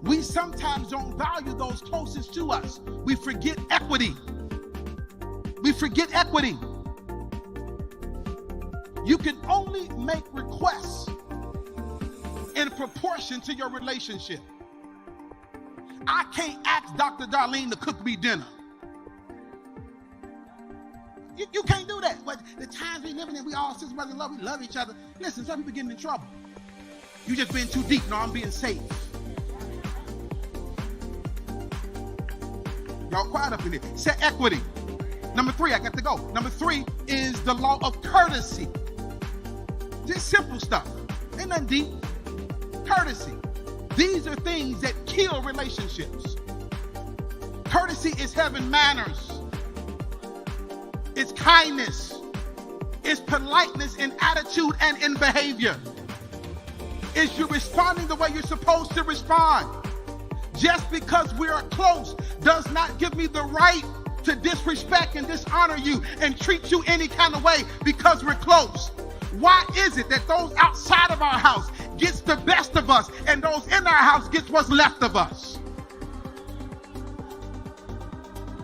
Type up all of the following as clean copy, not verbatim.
We sometimes don't value those closest to us. We forget equity. We forget equity. You can only make requests in proportion to your relationship. I can't ask Dr. Darlene to cook me dinner. You can't do that. But the times we living in, we all sisters, brothers, we love each other. Listen, some people getting in trouble. You just being too deep. No, I'm being safe. Y'all quiet up in here. Say equity. Number 3, I got to go. Number 3 is the law of courtesy. Just simple stuff. Ain't nothing deep. Courtesy. These are things that kill relationships. Courtesy is having manners. It's kindness. It's politeness in attitude and in behavior. It's you responding the way you're supposed to respond. Just because we are close does not give me the right to disrespect and dishonor you and treat you any kind of way because we're close. Why is it that those outside of our house gets the best of us and those in our house gets what's left of us?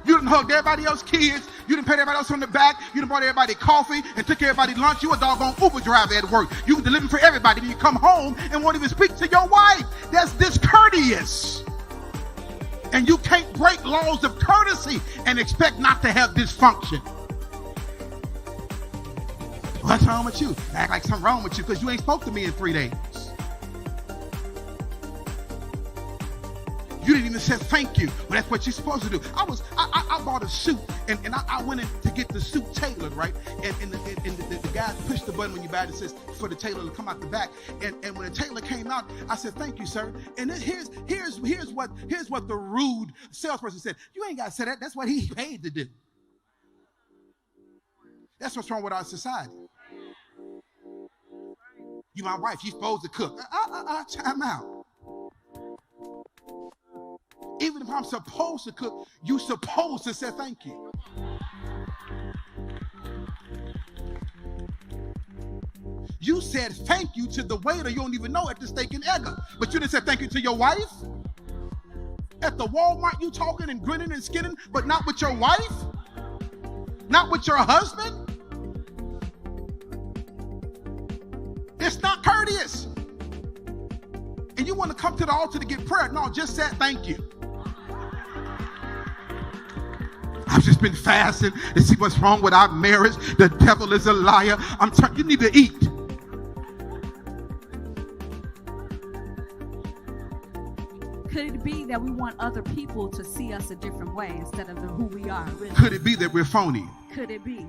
You done hugged everybody else's kids. You done paid everybody else on the back. You done bought everybody coffee and took everybody lunch. You a doggone Uber driver at work. You delivering for everybody. Then you come home and won't even speak to your wife. That's discourteous. And you can't break laws of courtesy and expect not to have dysfunction. What's wrong with you? Act like something wrong with you because you ain't spoke to me in 3 days. You didn't even say thank you. Well, that's what you're supposed to do. I bought a suit and I went in to get the suit tailored, right? And the guy pushed the button when you buy it. It says for the tailor to come out the back. And when the tailor came out, I said, thank you, sir. And then here's what the rude salesperson said. You ain't got to say that. That's what he paid to do. That's what's wrong with our society. You my wife, you supposed to cook. Time out. Even if I'm supposed to cook, you supposed to say thank you. You said thank you to the waiter you don't even know at the steak and egg, but you didn't say thank you to your wife? At the Walmart you talking and grinning and skinning, but not with your wife? Not with your husband? It's not courteous. And you want to come to the altar to get prayer. No, just say thank you. I've just been fasting to see what's wrong with our marriage. The devil is a liar. You need to eat. Could it be that we want other people to see us a different way instead of who we are? Really? Could it be that we're phony? Could it be?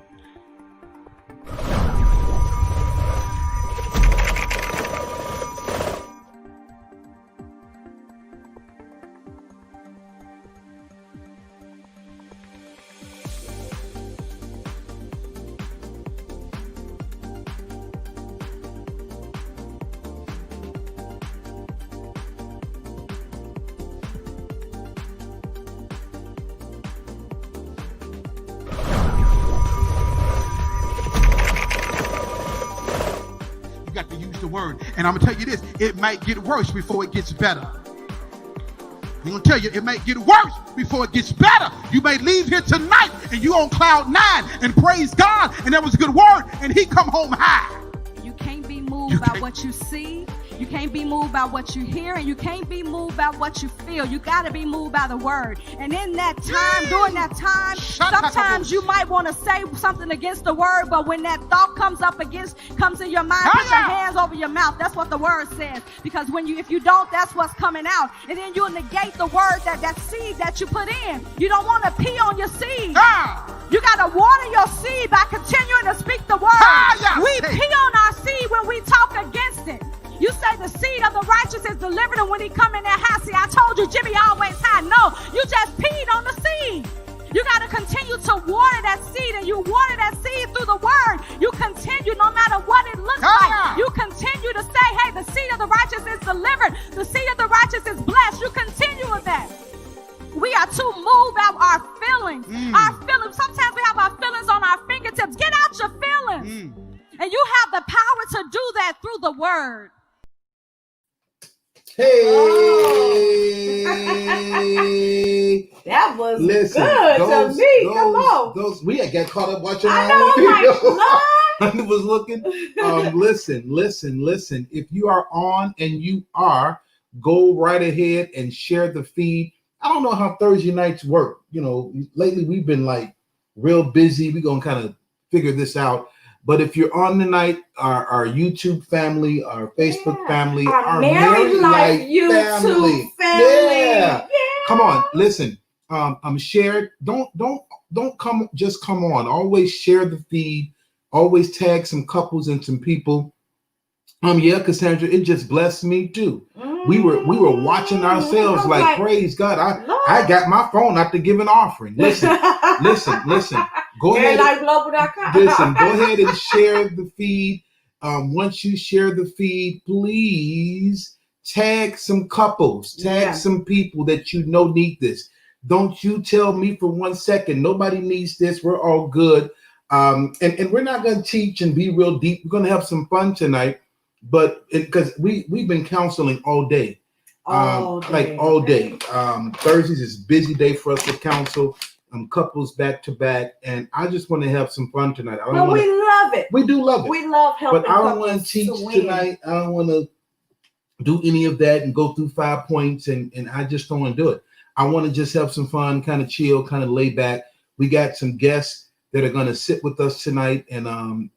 Got to use the word. And I'm going to tell you this, it might get worse before it gets better. I'm going to tell you, it might get worse before it gets better. You may leave here tonight and you on cloud 9 and praise God and that was a good word and he come home high. You can't be moved by what you see. You can't be moved by what you hear, and you can't be moved by what you feel. You got to be moved by the word. And in that time, during that time, sometimes you might want to say something against the word, but when that thought comes in your mind, put your hands over your mouth. That's what the word says. Because if you don't, that's what's coming out. And then you'll negate the word, that seed that you put in. You don't want to pee on your seed. You got to water your seed by continuing to speak the word. We pee on our seed when we talk against it. You say the seed of the righteous is delivered, and when he come in that house, see, I told you Jimmy always high. No, you just peed on the seed. You got to continue to water that seed, and you water that seed through the word. You continue no matter what it looks like. You continue to say, hey, the seed of the righteous is delivered. The seed of the righteous is blessed. You continue with that. We are too moved by our feelings. Our feelings. Sometimes we have our feelings on our fingertips. Get out your feelings. And you have the power to do that through the word. Hey, that was listen, good to me. Come on. We had got caught up watching I our know, own video. I'm I was looking. Listen. If you are on and you are, go right ahead and share the feed. I don't know how Thursday nights work. You know, lately we've been like real busy. We're gonna kind of figure this out. But if you're on tonight, our YouTube family, our Facebook family, our Married Life YouTube family. Yeah. Come on, listen. Share it. Don't come on. Always share the feed. Always tag some couples and some people. Yeah, Cassandra, it just blessed me too. We were watching ourselves like, praise God. I got my phone out to give an offering. Listen. Go ahead. Listen, go ahead and share the feed. Once you share the feed, please tag some couples, tag some people that you know need this. Don't you tell me for 1 second, nobody needs this. We're all good. And we're not going to teach and be real deep. We're going to have some fun tonight. But because we've been counseling all day. All day. Thursdays is a busy day for us to counsel. Couples back to back, and I just want to have some fun tonight. We love it. We do love it. We love helping. But I don't want to teach tonight. I don't want to do any of that and go through 5 points, and I just don't want to do it. I want to just have some fun, kind of chill, kind of lay back. We got some guests that are going to sit with us tonight and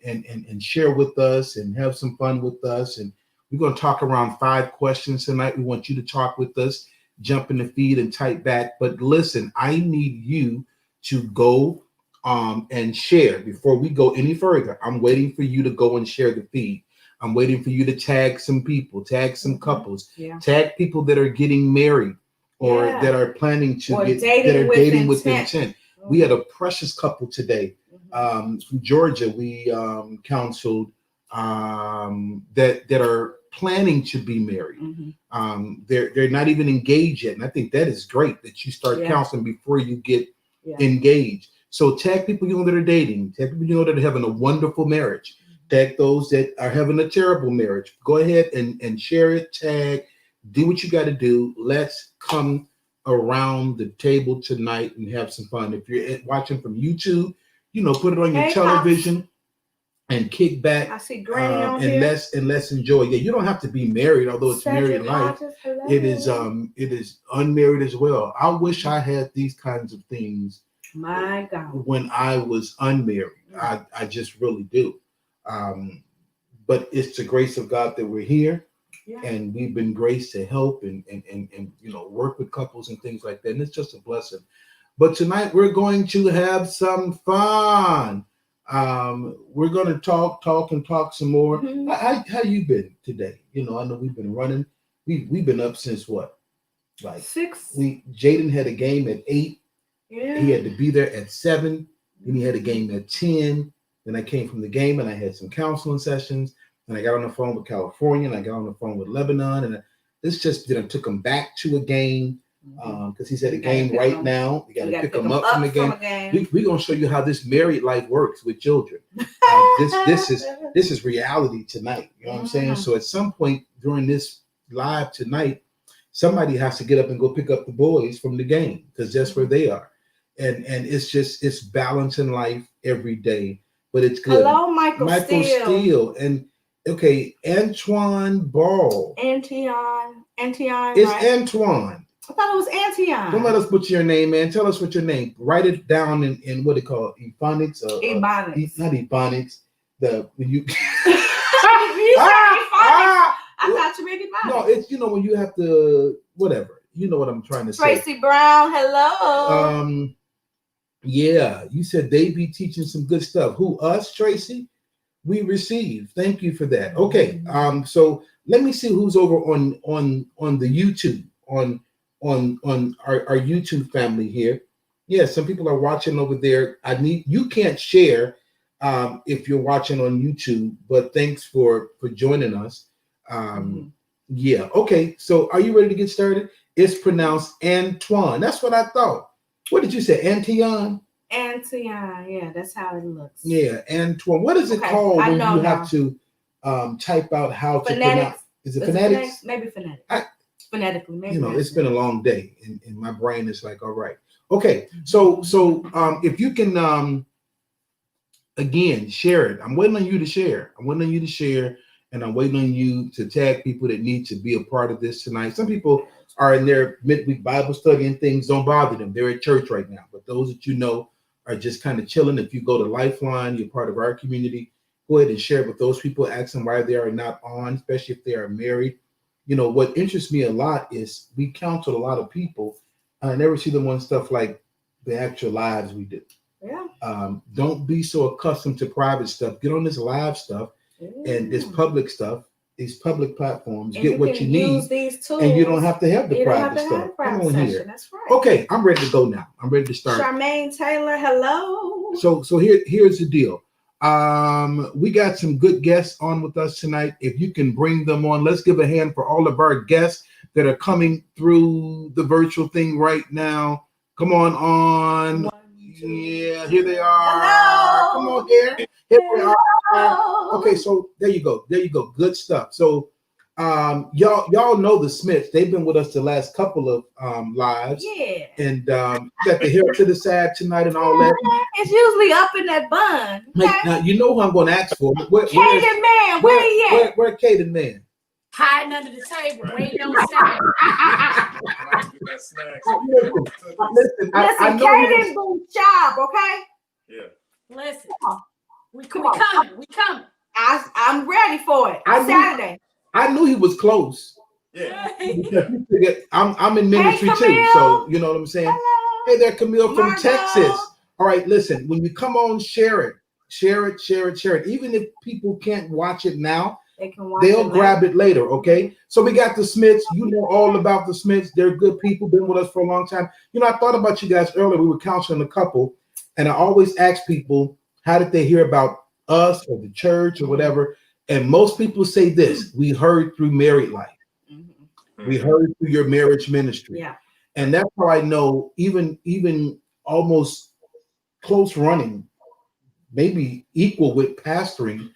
share with us and have some fun with us. And we're going to talk around 5 questions tonight. We want you to talk with us, jump in the feed and type back. But listen, I need you to go and share before we go any further. I'm waiting for you to go and share the feed. I'm waiting for you to tag some people, tag some couples, tag people that are getting married or that are planning to dating with intent. We had a precious couple today from Georgia. We counseled that are planning to be married. They're not even engaged yet, and I think that is great that you start counseling before you get engaged. So tag people you know that are dating, tag people you know that are having a wonderful marriage, tag those that are having a terrible marriage. Go ahead and share it, tag, do what you got to do. Let's come around the table tonight and have some fun. If you're watching from YouTube, put it on your television and kick back. I see Granny on here. Let's enjoy. Yeah, you don't have to be married, although it's married life. It is unmarried as well. I wish I had these kinds of things. My God. When I was unmarried, I just really do. But it's the grace of God that we're here. Yeah. And we've been graced to help and work with couples and things like that. And it's just a blessing. But tonight we're going to have some fun. We're going to talk some more. How you been today? I know we've been running. We've been up since what? Like 6. Jaden had a game at 8. Yeah. He had to be there at 7. Then he had a game at 10. Then I came from the game and I had some counseling sessions. And I got on the phone with California, and I got on the phone with Lebanon, and this just took him back to a game because he's at a game right now. You got to pick him up from the game. We're gonna show you how this married life works with children. This is reality tonight. You know what I'm saying? So at some point during this live tonight, somebody has to get up and go pick up the boys from the game because that's where they are, and it's balance in life every day. But it's good. Hello, Michael Steele. And okay, Antoine Ball. Antion. It's right? Antoine. I thought it was Antion. Don't let us butcher your name, man. Tell us what your name. Write it down in what they call Ebonics. Ebonics. Not Ebonics. When you. I thought you made Ebonics. No, it's when you have to whatever. You know what I'm trying to say. Tracy Brown. Hello. Yeah, you said they be teaching some good stuff. Who, us, Tracy? We receive. Thank you for that. Okay. So let me see who's over on the YouTube, on our YouTube family here. Yeah, some people are watching over there. You can't share if you're watching on YouTube, but thanks for joining us. Yeah. Okay. So are you ready to get started? It's pronounced Antoine. That's what I thought. What did you say? Antion? Antion, yeah, that's how it looks. Yeah, Antoine. What is it called when you have to type out how to pronounce? Is it phonetics? Maybe phonetics. Phonetically, maybe. You know, it's been a long day, and my brain is like, all right, okay. So if you can again share it. I'm waiting on you to share. I'm waiting on you to share, and I'm waiting on you to tag people that need to be a part of this tonight. Some people are in their midweek Bible study and things don't bother them. They're at church right now, but those that you know are just kind of chilling. If you go to Lifeline, you're part of our community. Go ahead and share it with those people. Ask them why they are not on, especially if they are married. You know, what interests me a lot is we counsel a lot of people. I never see them on stuff like the actual lives we do. Yeah. Don't be so accustomed to private stuff. Get on this live stuff and this public stuff, these public platforms. And get what you need, these tools, and you don't have to have the private stuff. Come on here. That's right. Okay, I'm ready to go now. I'm ready to start. Charmaine Taylor, hello. So here's the deal. We got some good guests on with us tonight. If you can bring them on, let's give a hand for all of our guests that are coming through the virtual thing right now. Come on. Yeah, here they are. Hello. Come on here. Here we are. Okay, so there you go. Good stuff. So y'all know the Smiths. They've been with us the last couple of lives. Yeah. And got the hair to the side tonight and all that. It's usually up in that bun. Okay? Now you know who I'm going to ask for. Caden Man, where he at? Where Caden Man? Hiding under the table, waiting on snacks. Listen, I know Caden boom job, okay? Yeah. Listen, we Come coming. I'm ready for it. Saturday. I knew he was close. Yeah. I'm in ministry too, so you know what I'm saying. Hello. Hey there, Camille from Margo. Texas. All right, listen. When you come on, share it. Even if people can't watch it now, they'll grab it later. Okay. So we got the Smiths. You know all about the Smiths. They're good people. Been with us for a long time. You know, I thought about you guys earlier. We were counseling a couple, and I always ask people, how did they hear about us or the church or whatever? And most people say this: we heard through Married Life. Mm-hmm. We heard through your marriage ministry. Yeah. And that's how I know even almost close running, maybe equal with pastoring,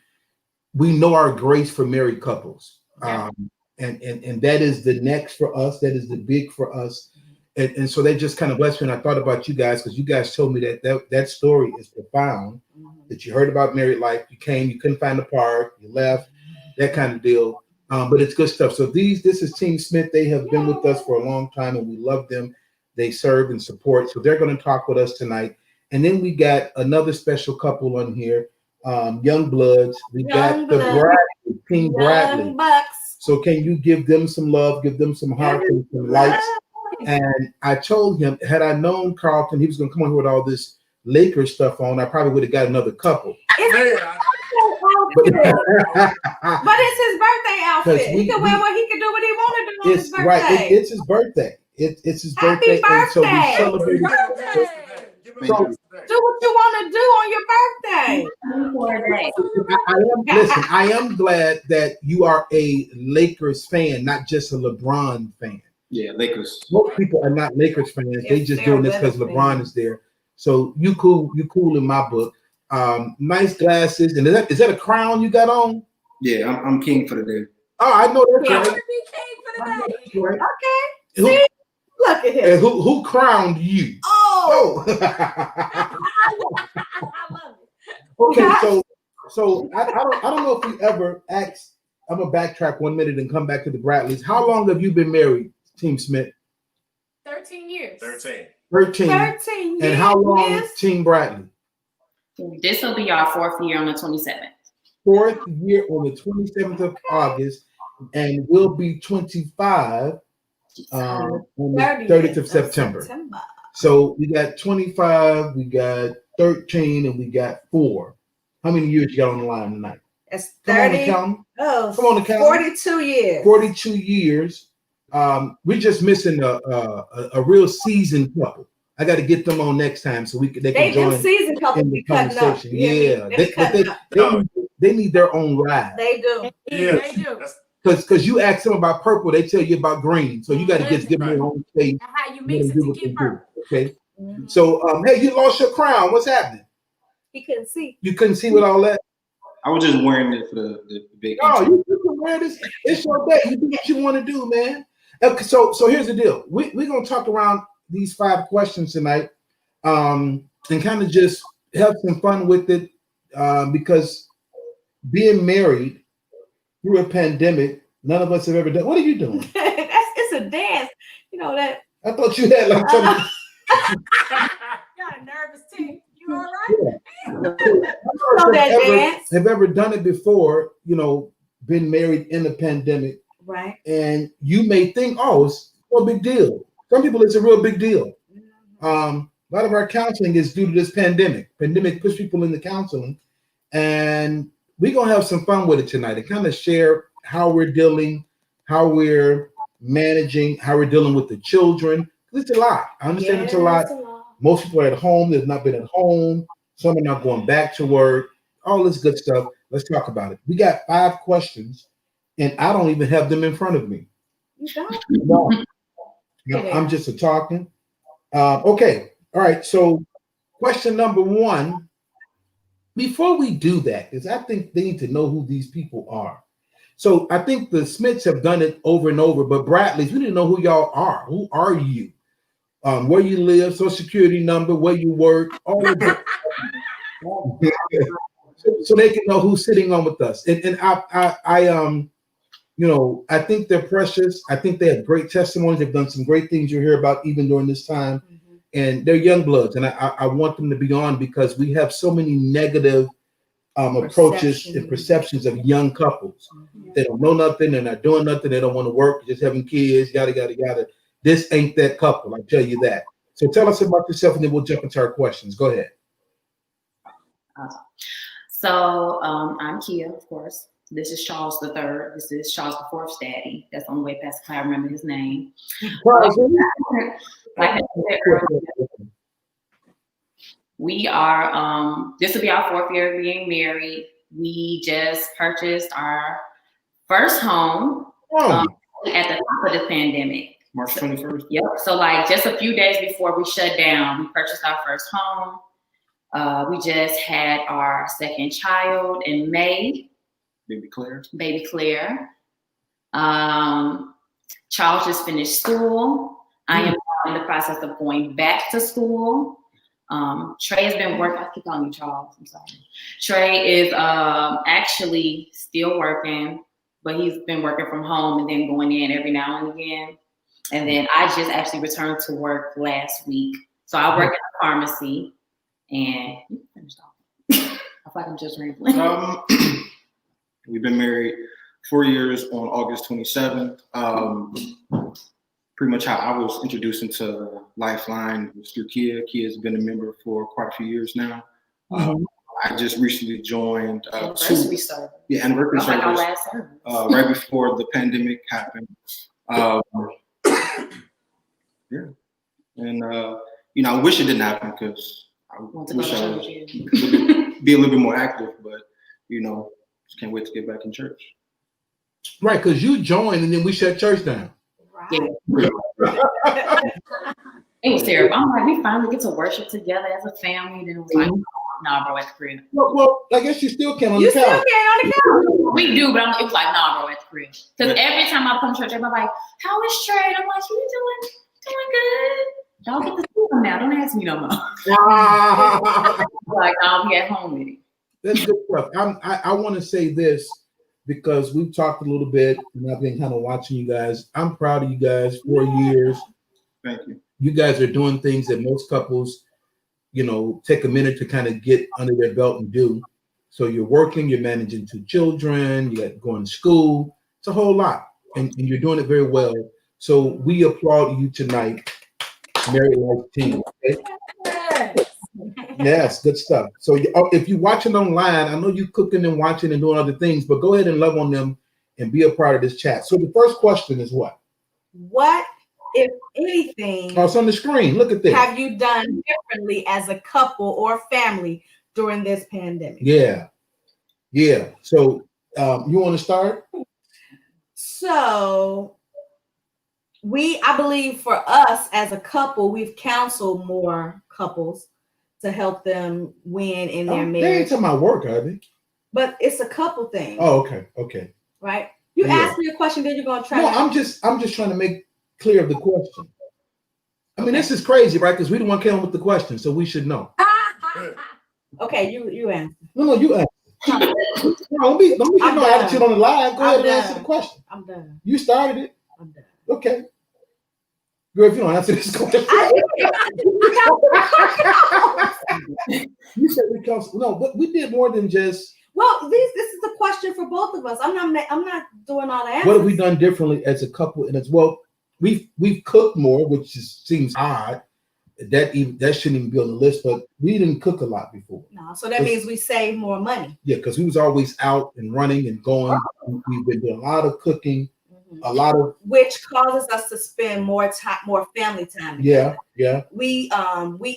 we know our grace for married couples. Yeah. And that is the next for us. That is the big for us. And so that just kind of blessed me. And I thought about you guys because you guys told me that story is profound, that you heard about Married Life. You came, you couldn't find the park, you left, that kind of deal. But it's good stuff. So this is Team Smith. They have been with us for a long time and we love them. They serve and support. So they're going to talk with us tonight. And then we got another special couple on here, Young Bloods. We got the Bradley, Team Bradley. Bucks. So can you give them some love, give them some hearts and some likes? And I told him, had I known Carlton, he was going to come on here with all this Lakers stuff on, I probably would have got another couple. But it's his birthday outfit. He can wear what he can do what he want to do on his birthday. Right, it's his birthday. It's his Happy birthday. And so we celebrate. Do what you want to do on your birthday. I am glad that you are a Lakers fan, not just a LeBron fan. Yeah, Lakers. Most people are not Lakers fans. They just doing this because LeBron is there. So you cool in my book. Nice glasses. And is that a crown you got on? Yeah, I'm king for the day. Oh, I know that's right. Okay. Who, see? Look at him. And who crowned you? Oh. Okay, so I don't know if we ever asked. I'm gonna backtrack 1 minute and come back to the Bradleys. How long have you been married, Team Smith? 13 years. 13 years. And how long, Team Bradley? This will be our 4th year on the 27th. 4th year on the 27th of August, and we'll be 25 on the 30th of September. So we got 25, we got 13, and we got 4. How many years you got on the line tonight? That's 30. Come on the count. 42 years. 42 years. We're just missing a real seasoned couple. I got to get them on next time so they can join season couple in the cutting conversation. up. Yeah, they need their own ride. They do. Yeah, they do. Because you ask them about purple, they tell you about green. So you got to just give them their own space. That's how you mix it to get purple. Okay. Mm-hmm. So hey, you lost your crown. What's happening? He couldn't see. You couldn't see with all that? I was just wearing it for the big. No, you can wear this. It's your day. You do what you want to do, man. Okay, so here's the deal. We're gonna talk around these 5 questions tonight, and kind of just have some fun with it, because being married through a pandemic, none of us have ever done. What are you doing? It's a dance. You know that. I thought you had like something. Got a nervous tick. You all right? Yeah. Have ever done it before, been married in the pandemic. Right. And you may think, oh, it's no big deal. Some people, it's a real big deal. A lot of our counseling is due to this pandemic. Pandemic puts people into counseling. And we're going to have some fun with it tonight and kind of share how we're dealing, how we're managing, how we're dealing with the children. It's a lot. I understand it's a lot. Most people are at home. They've not been at home. Some are not going back to work. All this good stuff. Let's talk about it. We got 5 questions, and I don't even have them in front of me. You don't? No, I'm just a talking. Okay. All right. So question number 1, before we do that, because I think they need to know who these people are. So I think the Smiths have done it over and over, but Bradley's, we didn't know who y'all are. Who are you? Where you live, social security number, where you work, all of that. So they can know who's sitting on with us. And I think they're precious. I think they have great testimonies. They've done some great things you'll hear about even during this time. Mm-hmm. And they're young bloods. And I want them to be on because we have so many negative approaches and perceptions of young couples. Mm-hmm. They don't know nothing. They're not doing nothing. They don't want to work. Just having kids, yada, yada, yada. This ain't that couple. I tell you that. So tell us about yourself and then we'll jump into our questions. Go ahead. So I'm Kia, of course. This is Charles III. This is Charles IV's daddy. That's the only way Pastor Clyde remember his name. We are, this will be our 4th year being married. We just purchased our first home at the top of the pandemic. March 21st. Yep. So like just a few days before we shut down, we purchased our first home. We just had our 2nd child in May. Baby Claire. Charles just finished school. I am in the process of going back to school. Trey has been working. I keep calling you Charles. I'm sorry. Trey is actually still working, but he's been working from home and then going in every now and again. And then I just actually returned to work last week. So I work at a pharmacy. And you finished off. I feel like I'm just rambling. We've been married 4 years on August 27th. Pretty much how I was introduced into Lifeline was through Kia. Kia's been a member for quite a few years now. I just recently joined anniversary service. Yeah, anniversary service. Like our last service. Right before the pandemic happened. Yeah. And I wish it didn't happen because I wish I was be a little bit more active, but just can't wait to get back in church. Right, because you joined and then we shut church down. Right. Yeah. It was terrible. I'm like, we finally get to worship together as a family. Then it was like, nah, bro, at the crib. Well, I guess you still can on the couch. You still can on the couch. We do, but it was like, nah, bro, at the crib. Because every time I come to church, everybody's like, how is Trey? And I'm like, you doing good. Don't get to see him now. Don't ask me no more. Like, I'll be at home with him. That's good stuff. I want to say this because we've talked a little bit and I've been kind of watching you guys. I'm proud of you guys. 4 years. Thank you. You guys are doing things that most couples, take a minute to kind of get under their belt and do. So you're working, you're managing 2 children, you got going to school. It's a whole lot. And you're doing it very well. So we applaud you tonight. Married Life team. Okay? Yes, good stuff. So if you're watching online, I know you're cooking and watching and doing other things, but go ahead and love on them and be a part of this chat. So the first question is what? What, if anything, it's on the screen. Look at this. Have you done differently as a couple or family during this pandemic? Yeah. So you want to start? So I believe for us as a couple, we've counseled more couples to help them win in their marriage. They ain't talking about work, are they? But it's a couple thing. Oh, okay. Right? You asked me a question, then you're gonna try. No, I'm just trying to make clear of the question. I mean, this is crazy, right? Because we the one came up with the question, so we should know. Okay, you answer. No, you answer. Don't be get no attitude on the line. Go ahead and answer the question. I'm done. You started it. I'm done. Okay. Girl, if you don't answer this question. You said we counsel. No, but we did more than just. Well, this is the question for both of us. I'm not doing all the answers. What have we done differently as a couple? And as well, we've cooked more, which seems odd. That shouldn't even be on the list, but we didn't cook a lot before. No, so that means we save more money. Yeah, because we was always out and running and going. We've been doing a lot of cooking, a lot of which causes us to spend more time, more family time together. Yeah. We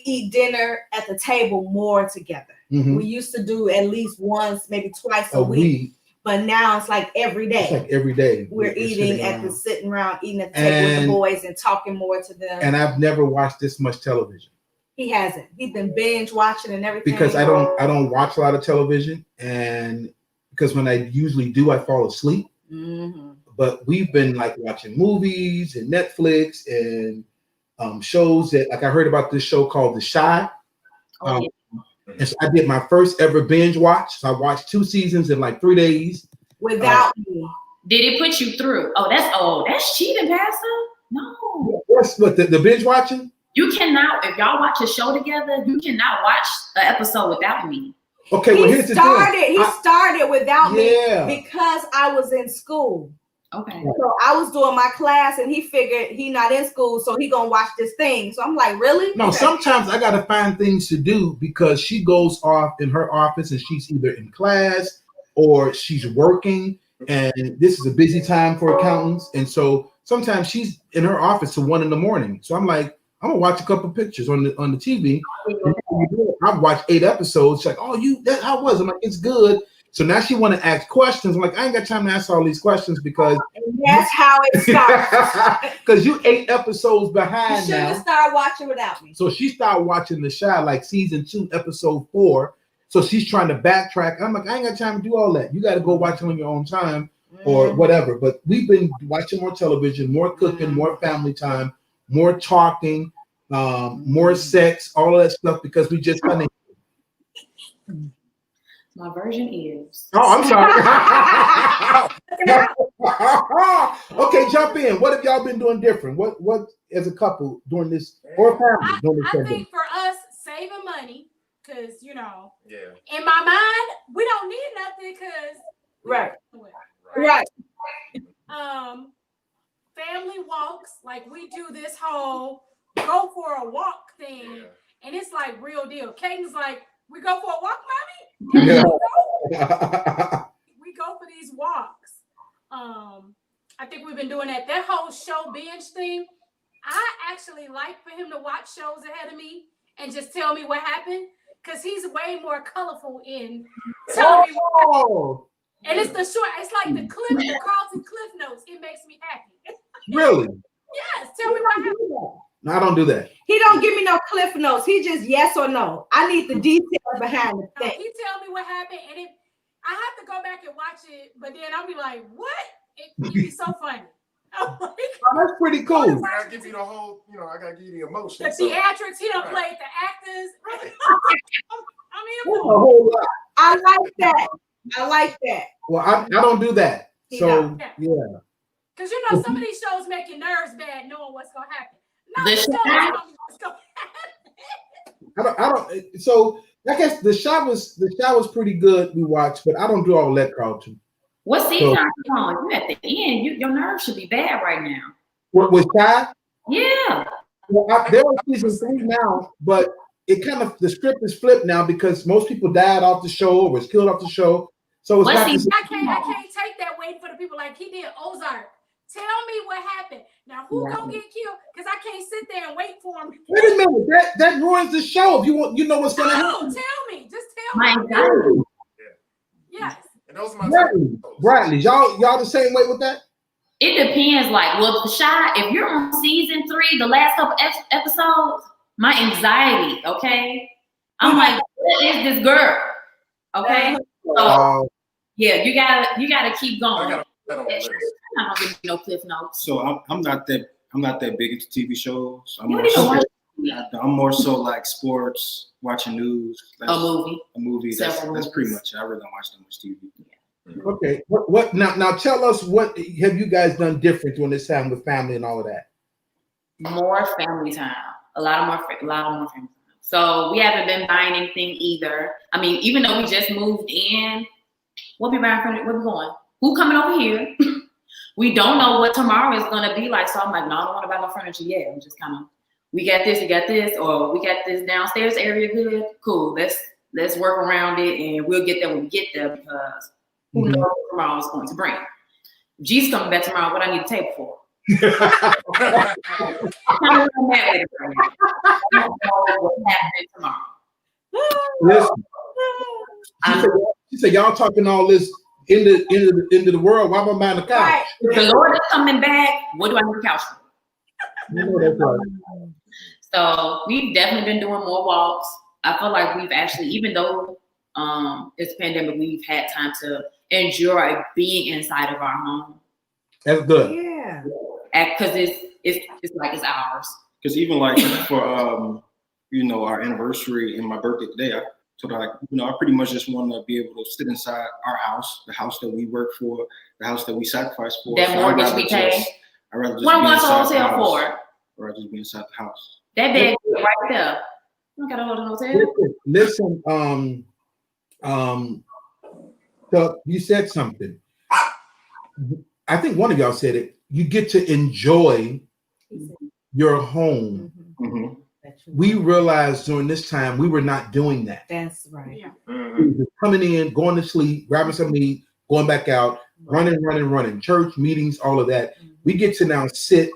eat dinner at the table more together. Mm-hmm. We used to do at least once, maybe twice a week. But now it's like every day. It's like every day. We're eating sitting around eating at the table with the boys and talking more to them. And I've never watched this much television. He hasn't. He's been binge watching and everything. Because I don't watch a lot of television, and because when I usually do, I fall asleep. Mm-hmm. But we've been like watching movies and Netflix and shows that, like, I heard about this show called The Chi. And so I did my first ever binge watch. So I watched 2 seasons in like 3 days. Without me. Did it put you through? That's cheating, Pastor. No. What's what the binge watching? You cannot, if y'all watch a show together, you cannot watch an episode without me. Okay, well, here's the thing. He started without me because I was in school. Okay. So I was doing my class and he figured he not in school, so he gonna watch this thing. So I'm like, really? No, sometimes I gotta find things to do because she goes off in her office and she's either in class or she's working, and this is a busy time for accountants. And so sometimes she's in her office till 1 a.m. So I'm like, I'm gonna watch a couple pictures on the TV. I've watched 8 episodes. She's like, how was it? I'm like, it's good. So now she want to ask questions. I'm like, I ain't got time to ask all these questions because that's how it starts. Because you 8 episodes behind. You should have started watching without me. So she started watching The Chi, like season 2, episode 4. So she's trying to backtrack. I'm like, I ain't got time to do all that. You got to go watch them on your own time or whatever. But we've been watching more television, more cooking, more family time, more talking, more sex, all of that stuff because we just kind of. My version is. Oh, I'm sorry. Okay, jump in. What have y'all been doing different? What as a couple during this or family during this? I think for us saving money, because in my mind we don't need nothing because right. Family walks, like we do this whole go for a walk thing, and it's like real deal. Caden's like, we go for a walk, mommy? Yeah. We go for these walks. I think we've been doing that. That whole show binge thing, I actually like for him to watch shows ahead of me and just tell me what happened, because he's way more colorful in telling me what happened. And it's it's like the Carlton Cliff Notes. It makes me happy. Really? Yes, tell me what happened. No, I don't do that. He don't give me no Cliff Notes. He just yes or no. I need the details behind the thing. He tell me what happened, and I have to go back and watch it, but then I'll be like, what? It'd be so funny. Oh, that's pretty cool. I gotta give you the whole, I gotta give you the emotion. The theatrics, he don't play the actors. A whole lot. I like that. Well, I don't do that. So yeah. Because some of these shows make your nerves bad knowing what's gonna happen. What's gonna happen. I don't. So I guess the Chi was pretty good. We watched, but I don't do all that, Carlton. What season are you on? You at the end. Your nerves should be bad right now. What was Chi? Yeah. Well, they're on season 3 now, but it kind of the script is flipped now because most people died off the show or was killed off the show. So it's I can't take that waiting for the people like he did Ozark. Tell me what happened. Now who gonna get killed? Because I can't sit there and wait for him. Wait a minute, that ruins the show. If you know what's gonna happen. Tell me. Just tell me. Yes. And those are my Bradley, y'all the same way with that? It depends. Like, well, the Chi, if you're on season 3, the last couple episodes, my anxiety, okay? I'm like, what is this girl? Okay? So yeah, you gotta keep going. I'm not gonna give you no Cliff Notes. So I'm not I'm not that big into TV shows. You don't even watch I'm more so like sports, watching news. a movie. A movie. That's Several pretty movies. much it. I really don't watch that much TV. Okay. What now tell us, what have you guys done different during this time with family and all of that? More family time. A lot more family time. So we haven't been buying anything either. I mean, even though we just moved in, what we buying furniture? Where we going? Who coming over here? We don't know what tomorrow is gonna be like. So I'm like, no, I don't want to buy no furniture yet. I'm just kind of, we got this, or we got this downstairs area good. Cool. Let's work around it, and we'll get there when we get there, because who knows what tomorrow is going to bring. G's coming back tomorrow. What I need a table for? I don't know what's happening tomorrow. Listen, she said, y'all talking all this into the world. Why am I buying the couch? Right. If the Lord is coming back, what do I need a couch for? You know that's right. So we've definitely been doing more walks. I feel like we've actually, even though it's a pandemic, we've had time to enjoy being inside of our home. That's good. Yeah. Because it's like it's ours. Because even like for our anniversary and my birthday today, I pretty much just want to be able to sit inside our house, the house that we work for, the house that we sacrifice for. That mortgage we pay. I'd rather just What am be I inside to the hotel house. for? Or I'd just be inside the house. That bed right there. You don't gotta hold an hotel. Listen, so you said something. I think one of y'all said it. You get to enjoy your home. Mm-hmm. We realized during this time we were not doing that. That's right. Yeah. We were coming in, going to sleep, grabbing some meat, going back out, running. Church meetings, all of that. We get to now sit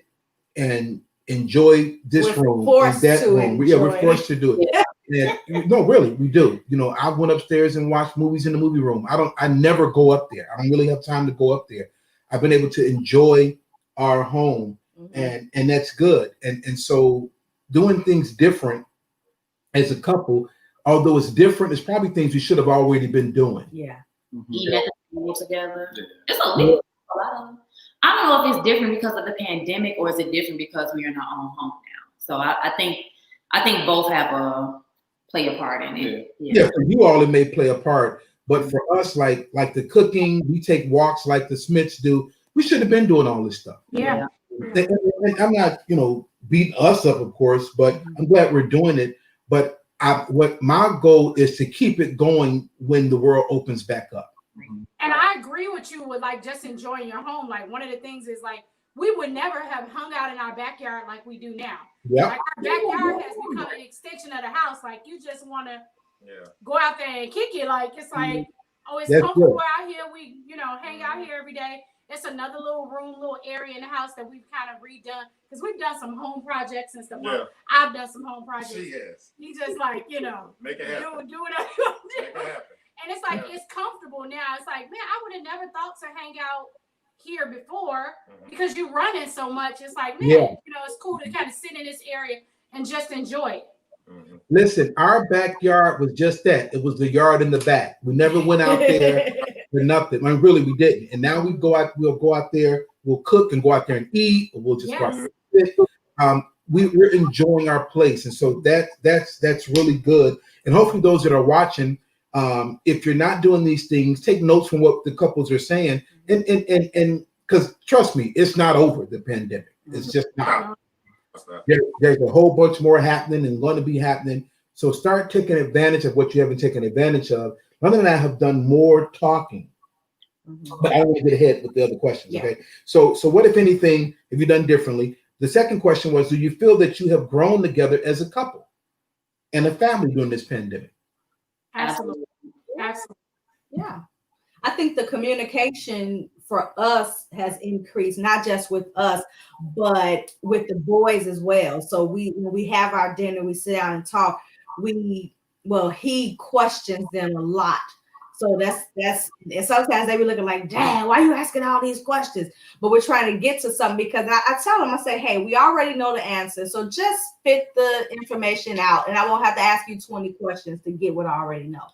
and enjoy this room and that room. We're forced to do it. And, no, really, we do. I went upstairs and watched movies in the movie room. I never go up there. I don't really have time to go up there. I've been able to enjoy our home, and that's good. And so doing things different as a couple, although it's different, it's probably things we should have already been doing. Yeah. Eating at the table together. It's a lot of them. I don't know if it's different because of the pandemic, or is it different because we're in our own home now. So I think both have play a part in it. Yeah, for you all it may play a part, but for us, like the cooking, we take walks like the Smiths do. We should have been doing all this stuff. Yeah. And I'm not, beating us up, of course, but I'm glad we're doing it. But what my goal is to keep it going when the world opens back up. And I agree with you with like just enjoying your home. Like one of the things is like we would never have hung out in our backyard like we do now. Yeah. Like our backyard has become an extension of the house. Like you just want to go out there and kick it. Like it's like, oh, it's That's comfortable good. out here. We, hang out here every day. It's another little room, little area in the house that we've kind of redone because we've done some home projects and stuff. Yeah. I've done some home projects. She has. He just like, Make it happen. do whatever you want to Make do. it happen. And it's like, it's comfortable now. It's like, man, I would have never thought to hang out here before because you running so much. It's like, man, it's cool to kind of sit in this area and just enjoy it. Listen, our backyard was just that. It was the yard in the back. We never went out there for nothing. I mean, really, we didn't. And now we'll go out there, we'll cook and go out there and eat, or we'll just go out there and sit. We're enjoying our place. And so that's really good. And hopefully those that are watching, if you're not doing these things, take notes from what the couples are saying. And because trust me, it's not over, the pandemic. It's just not. There's a whole bunch more happening and going to be happening. So start taking advantage of what you haven't taken advantage of. London and I have done more talking, but I don't want to get ahead with the other questions. Okay. So what, if anything, have you done differently? The second question was, do you feel that you have grown together as a couple and a family during this pandemic? Absolutely. Yeah. I think the communication for us has increased, not just with us, but with the boys as well. So when we have our dinner, we sit down and talk. He questions them a lot. So that's and sometimes they be looking like, dang, why are you asking all these questions? But we're trying to get to something because I tell them, I say, hey, we already know the answer. So just spit the information out and I won't have to ask you 20 questions to get what I already know.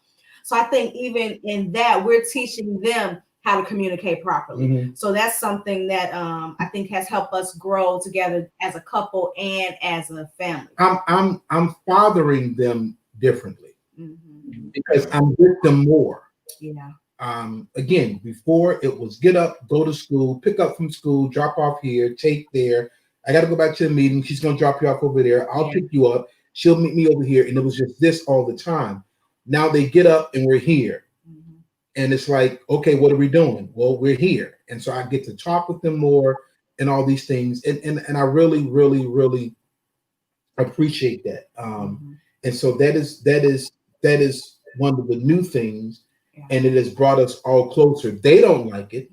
So I think even in that, we're teaching them how to communicate properly. So that's something that I think has helped us grow together as a couple and as a family. I'm fathering them differently because I'm with them more. Yeah. Again, before it was get up, go to school, pick up from school, drop off here, take there. I got to go back to the meeting. She's going to drop you off over there. I'll pick you up. She'll meet me over here. And it was just this all the time. Now they get up and we're here. And it's like, okay, what are we doing? Well, we're here. And so I get to talk with them more and all these things. And I really, really, really appreciate that. And so that is one of the new things. And it has brought us all closer. They don't like it.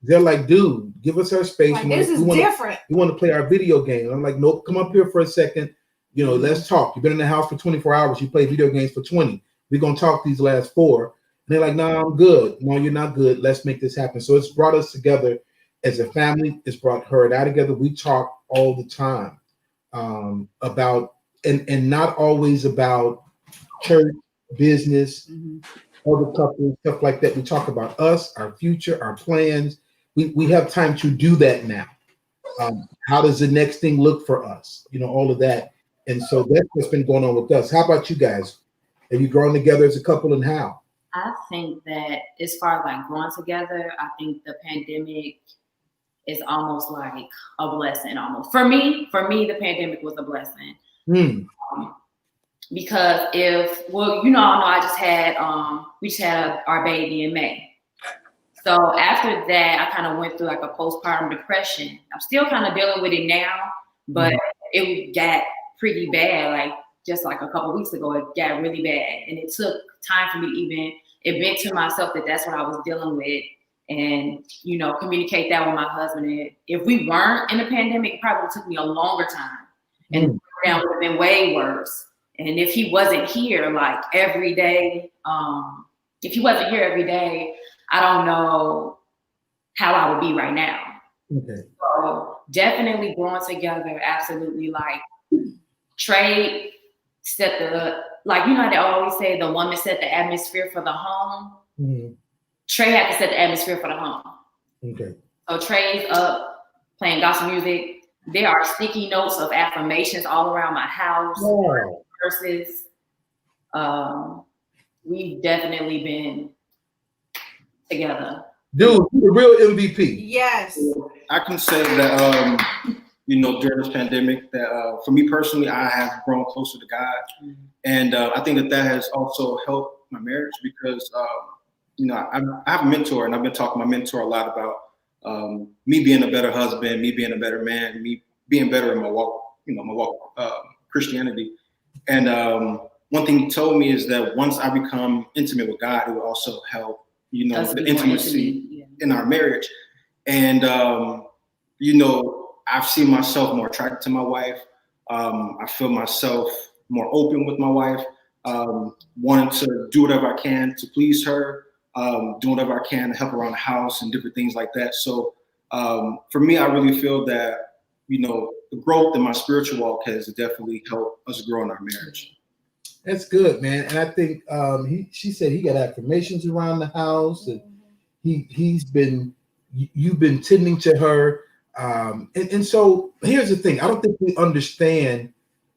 They're like, dude, give us our space. Like, this is different. We want to play our video game. I'm like, nope, come up here for a second. You know, let's talk. You've been in the house for 24 hours. You play video games for 20. We're going to talk these last 4. And they're like, no, I'm good. No, you're not good. Let's make this happen. So it's brought us together as a family. It's brought her and I together. We talk all the time about, and not always about church, business, other couples, stuff like that. We talk about us, our future, our plans. We have time to do that now. How does the next thing look for us? You know, all of that. And so that's what's been going on with us. How about you guys? Have you grown together as a couple, and how? I think that as far as like growing together, I think the pandemic is almost like a blessing almost. For me, the pandemic was a blessing. Because I just had we just had our baby in May. So after that, I kind of went through like a postpartum depression. I'm still kind of dealing with it now, but it got pretty bad. Like just like a couple weeks ago, it got really bad, and it took time for me to even admit to myself that that's what I was dealing with, and communicate that with my husband. And if we weren't in a pandemic, it probably took me a longer time, and that would have been way worse. And if he wasn't here, like every day, I don't know how I would be right now. So definitely growing together, absolutely. Like Trey set how they always say the woman set the atmosphere for the home. Trey had to set the atmosphere for the home. So Trey's up playing gospel music. There are sticky notes of affirmations all around my house. Versus, we've definitely been together. Dude, the real MVP. Yes. I can say that, during this pandemic, that for me personally, I have grown closer to God. And I think that has also helped my marriage because, I have a mentor, and I've been talking to my mentor a lot about me being a better husband, me being a better man, me being better in my walk, Christianity. And one thing he told me is that once I become intimate with God, it will also help, the intimacy in our marriage. And, I've seen myself more attracted to my wife. I feel myself more open with my wife, wanting to do whatever I can to please her, doing whatever I can to help around the house and different things like that. So for me, I really feel that, the growth in my spiritual walk has definitely helped us grow in our marriage. That's good, man. And I think she said he got affirmations around the house, and you've been tending to her. And so here's the thing. I don't think we understand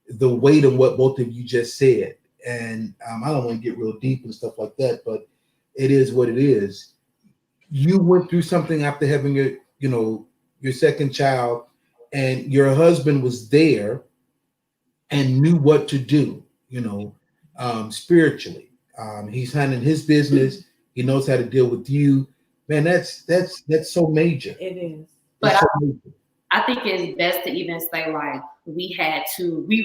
the weight of what both of you just said. And I don't want to get real deep and stuff like that, but it is what it is. You went through something after having your second child, and your husband was there and knew what to do, spiritually. He's handling his business. He knows how to deal with you. Man, that's so major. It is. But I think it's best to even say, like, we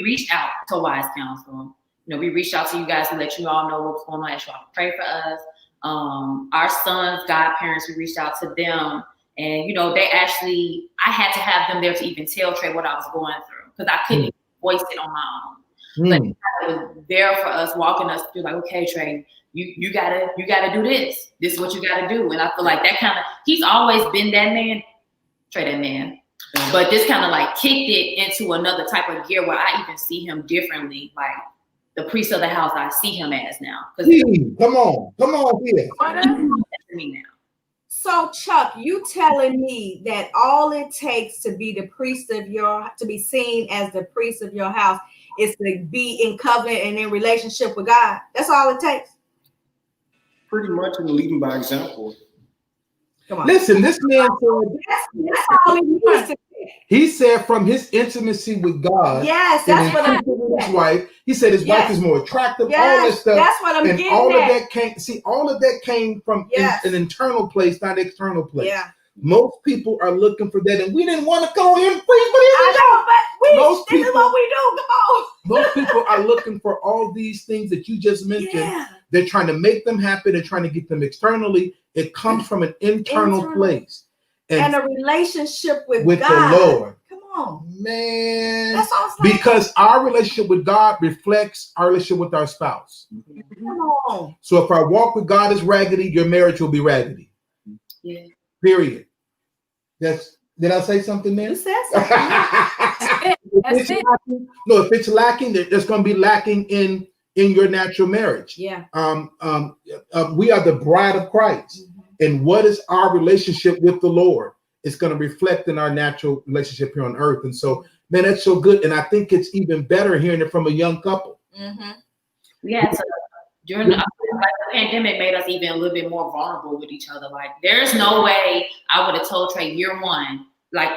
reached out to Wise Counsel. We reached out to you guys to let you all know what's going on, ask y'all to pray for us. Our son's godparents, we reached out to them. And, I had to have them there to even tell Trey what I was going through, because I couldn't voice it on my own. But it was there for us, walking us through, like, okay, Trey, you gotta do this. This is what you gotta do. And I feel like that he's always been that man, Trey, that man. But this kind of like kicked it into another type of gear where I even see him differently. Like, the priest of the house I see him as now. Come on here. To me now. So Chuck, you telling me that all it takes to be the priest of to be seen as the priest of your house is to be in covenant and in relationship with God? That's all it takes? Pretty much, and leading by example. Come on. Listen, this man said that's all it needs to be. He said from his intimacy with God, yes, that's what I'm with his wife. He said his wife is more attractive. Yes, all that stuff. That's what I'm and getting all at. of that came. See, all of that came from an internal place, not an external place. Yeah. Most people are looking for that, and we didn't want to go in. I know, but this is what we do. Come on. Most people are looking for all these things that you just mentioned. Yeah. They're trying to make them happy. They're trying to get them externally. It comes from an internal place. And a relationship with God. The Lord. Come on. Man. That's all I'm saying. Because our relationship with God reflects our relationship with our spouse. Come on. So if our walk with God is raggedy, your marriage will be raggedy. Yeah. Period. Did I say something there? You said something. If it's lacking, there's going to be lacking in your natural marriage. Yeah. We are the bride of Christ. And what is our relationship with the Lord? It's going to reflect in our natural relationship here on earth. And so, man, that's so good. And I think it's even better hearing it from a young couple. Yeah. So during the pandemic made us even a little bit more vulnerable with each other. Like, there's no way I would have told Trey year one, like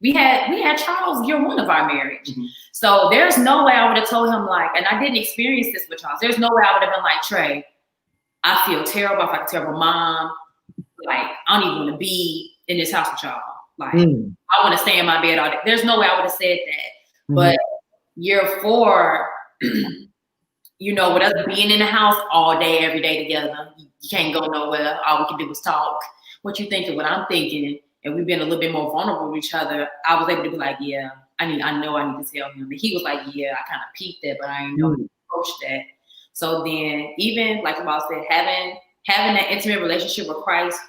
we had Charles year one of our marriage. So there's no way I would have told him, like, and I didn't experience this with Charles. There's no way I would have been like, Trey, I feel terrible. I feel like a terrible mom. Like, I don't even want to be in this house with y'all. Like, I want to stay in my bed all day. There's no way I would have said that. But year 4, you know, with us being in the house all day, every day together, you can't go nowhere. All we can do is talk. What you thinking, what I'm thinking. And we've been a little bit more vulnerable with each other. I was able to be like, yeah, I know I need to tell him. And he was like, yeah, I kind of peeped that, but I didn't know to approach that. So then even, like I said, having that intimate relationship with Christ,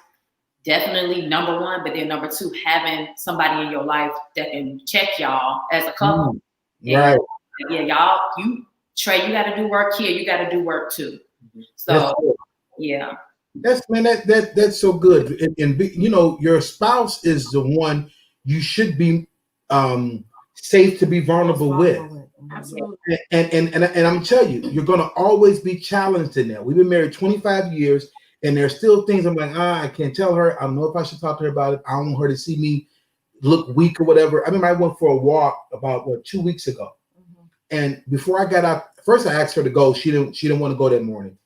definitely number 1, but then number 2, having somebody in your life that can check y'all as a couple. Right. Yeah, y'all, Trey, you got to do work here. You got to do work too. So, yeah. That's so good. And you know, your spouse is the one you should be safe to be vulnerable with. Absolutely. And I'm telling you, you're going to always be challenged in that. We've been married 25 years. And there's still things I'm like, I can't tell her. I don't know if I should talk to her about it. I don't want her to see me look weak or whatever. I remember I went for a walk about 2 weeks ago. And before I got out, first I asked her to go. She didn't want to go that morning.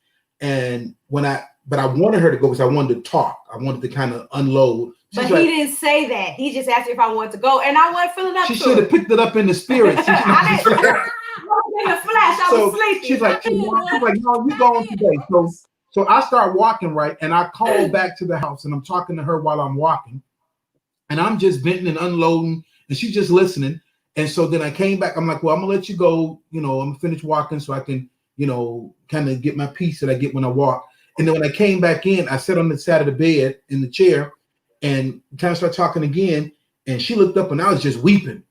And but I wanted her to go because I wanted to talk. I wanted to kind of unload. But he didn't say that. He just asked me if I wanted to go. And I wasn't feeling up to it. She should have picked it up in the spirit. I didn't. In the flesh, I was sleeping. She's like, no, you going today. So I start walking, right? And I call back to the house and I'm talking to her while I'm walking. And I'm just venting and unloading and she's just listening. And so then I came back. I'm like, well, I'm going to let you go. You know, I'm going to finish walking so I can, you know, kind of get my peace that I get when I walk. And then when I came back in, I sat on the side of the bed in the chair and kind of started talking again. And she looked up and I was just weeping.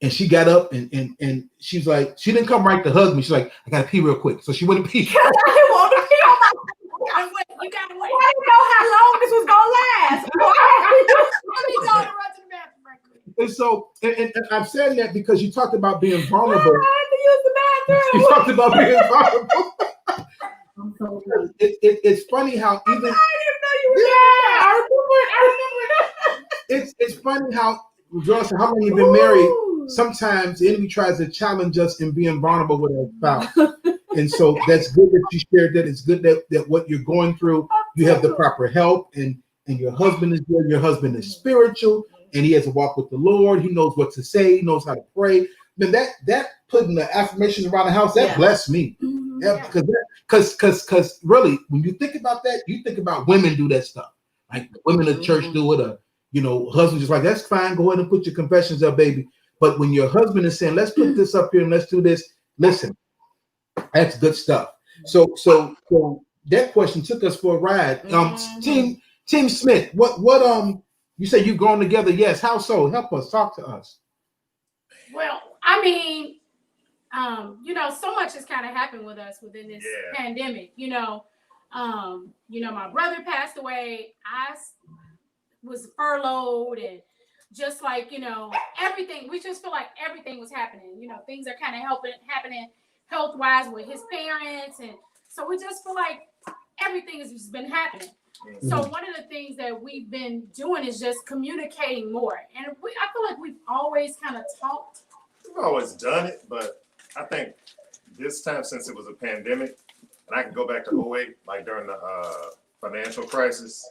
And she got up and she's like, she didn't come right to hug me. She's like, I got to pee real quick. So she went to pee. I didn't want to pee on my You gotta wait. I didn't know how long this was gonna last. Let me go to run to the bathroom right quick. And so, and I'm saying that because you talked about being vulnerable. I had to use the bathroom. You talked about being vulnerable. It's funny how even. I didn't know you were there. I remember. It's funny how, regardless of how long you've been married, sometimes the enemy tries to challenge us in being vulnerable with our spouse. And so that's good that you shared that. It's good that what you're going through, you have the proper help, and your husband is good. Your husband is spiritual, and he has a walk with the Lord. He knows what to say. He knows how to pray. Then that putting the affirmations around the house, that blessed me. Because really, when you think about that, you think about women do that stuff. Like women in church do it, or husband just like, that's fine. Go ahead and put your confessions up, baby. But when your husband is saying, let's put this up here and let's do this, listen. That's good stuff. So that question took us for a ride. Team Smith, what you say you've grown together? Yes. How so? Help us. Talk to us. Well, I mean, so much has kind of happened with us within this pandemic. My brother passed away. I was furloughed, and just like, everything, we just feel like everything was happening. Things are kind of happening health-wise with his parents. And so we just feel like everything has just been happening. So one of the things that we've been doing is just communicating more. And I feel like we've always kind of talked. We've always done it, but I think this time, since it was a pandemic, and I can go back to 08, like during the financial crisis,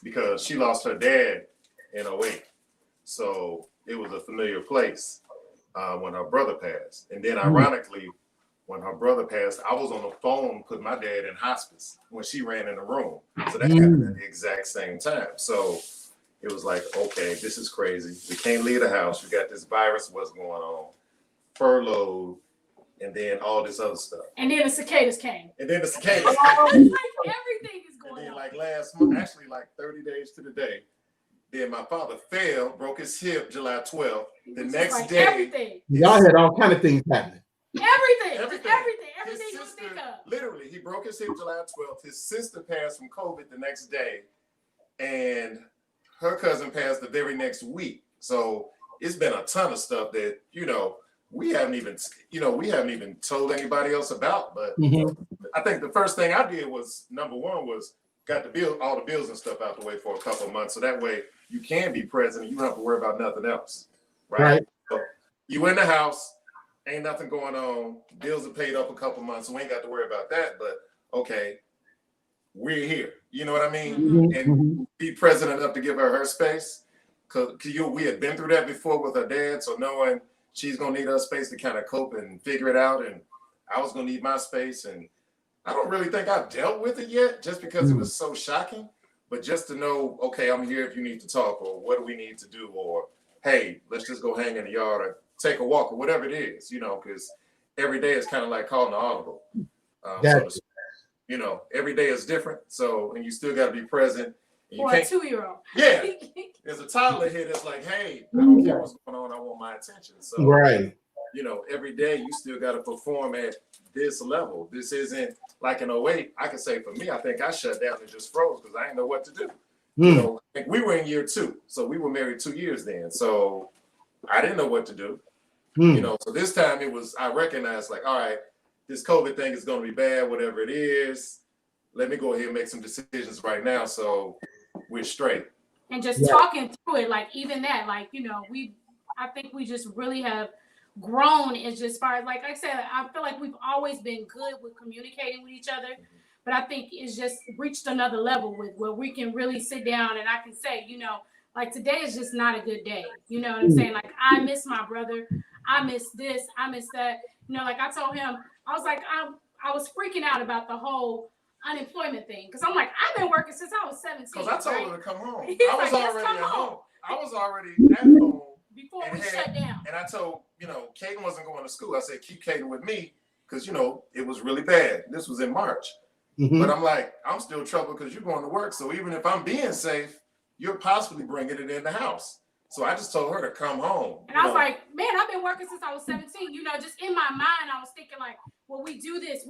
because she lost her dad in 08. So it was a familiar place when her brother passed. And then ironically, when her brother passed, I was on the phone putting my dad in hospice when she ran in the room. So that happened at the exact same time. So it was like, okay, this is crazy. We can't leave the house. We got this virus. What's going on? Furloughed. And then all this other stuff. And then the cicadas came. It's like everything is going on. And then like last month, actually like 30 days to the day, then my father fell, broke his hip July 12th. The next day. Everything. Y'all had all kind of things happening. Everything you think of. Literally, he broke his hip July 12th. His sister passed from COVID the next day. And her cousin passed the very next week. So it's been a ton of stuff that, we haven't even told anybody else about. But I think the first thing I did was, number one, was got all the bills and stuff out the way for a couple of months. So that way you can be present and you don't have to worry about nothing else. Right. So you in the house, ain't nothing going on. Bills are paid up a couple of months, so we ain't got to worry about that. But okay, we're here. You know what I mean? And be present enough to give her space. Because we had been through that before with her dad. So knowing she's going to need her space to kind of cope and figure it out. And I was going to need my space. And I don't really think I've dealt with it yet just because it was so shocking. But just to know, okay, I'm here if you need to talk, or what do we need to do? Or, hey, let's just go hang in the yard or take a walk or whatever it is, because every day is kind of like calling an audible. Every day is different. So, and you still got to be present. Or a 2-year-old. Yeah. There's a toddler here that's like, hey, I don't care what's going on. I want my attention. So, every day you still got to perform at this level. This isn't like in 08. I can say for me, I think I shut down and just froze because I didn't know what to do. I think we were in year 2. So we were married 2 years then. So I didn't know what to do. So this time I recognized like, all right, this COVID thing is going to be bad, whatever it is. Let me go ahead and make some decisions right now. So we're straight. And just talking through it, like even that, like, I think we just really have grown as far as, like I said, I feel like we've always been good with communicating with each other, but I think it's just reached another level where we can really sit down and I can say, like today is just not a good day. You know what I'm saying? Like I miss my brother. I miss this. I miss that. Like I told him, I was like, I was freaking out about the whole unemployment thing because I'm like, I've been working since I was 17. Because I told her to come home. I was like, already at home. I was already at home before we shut down. And I told, Kaden wasn't going to school. I said, keep Kaden with me because, it was really bad. This was in March. But I'm like, I'm still troubled because you're going to work. So even if I'm being safe, you're possibly bringing it in the house. So I just told her to come home. And I was like, man, I've been working since I was 17. Just in my mind, I was thinking like, well, we do this.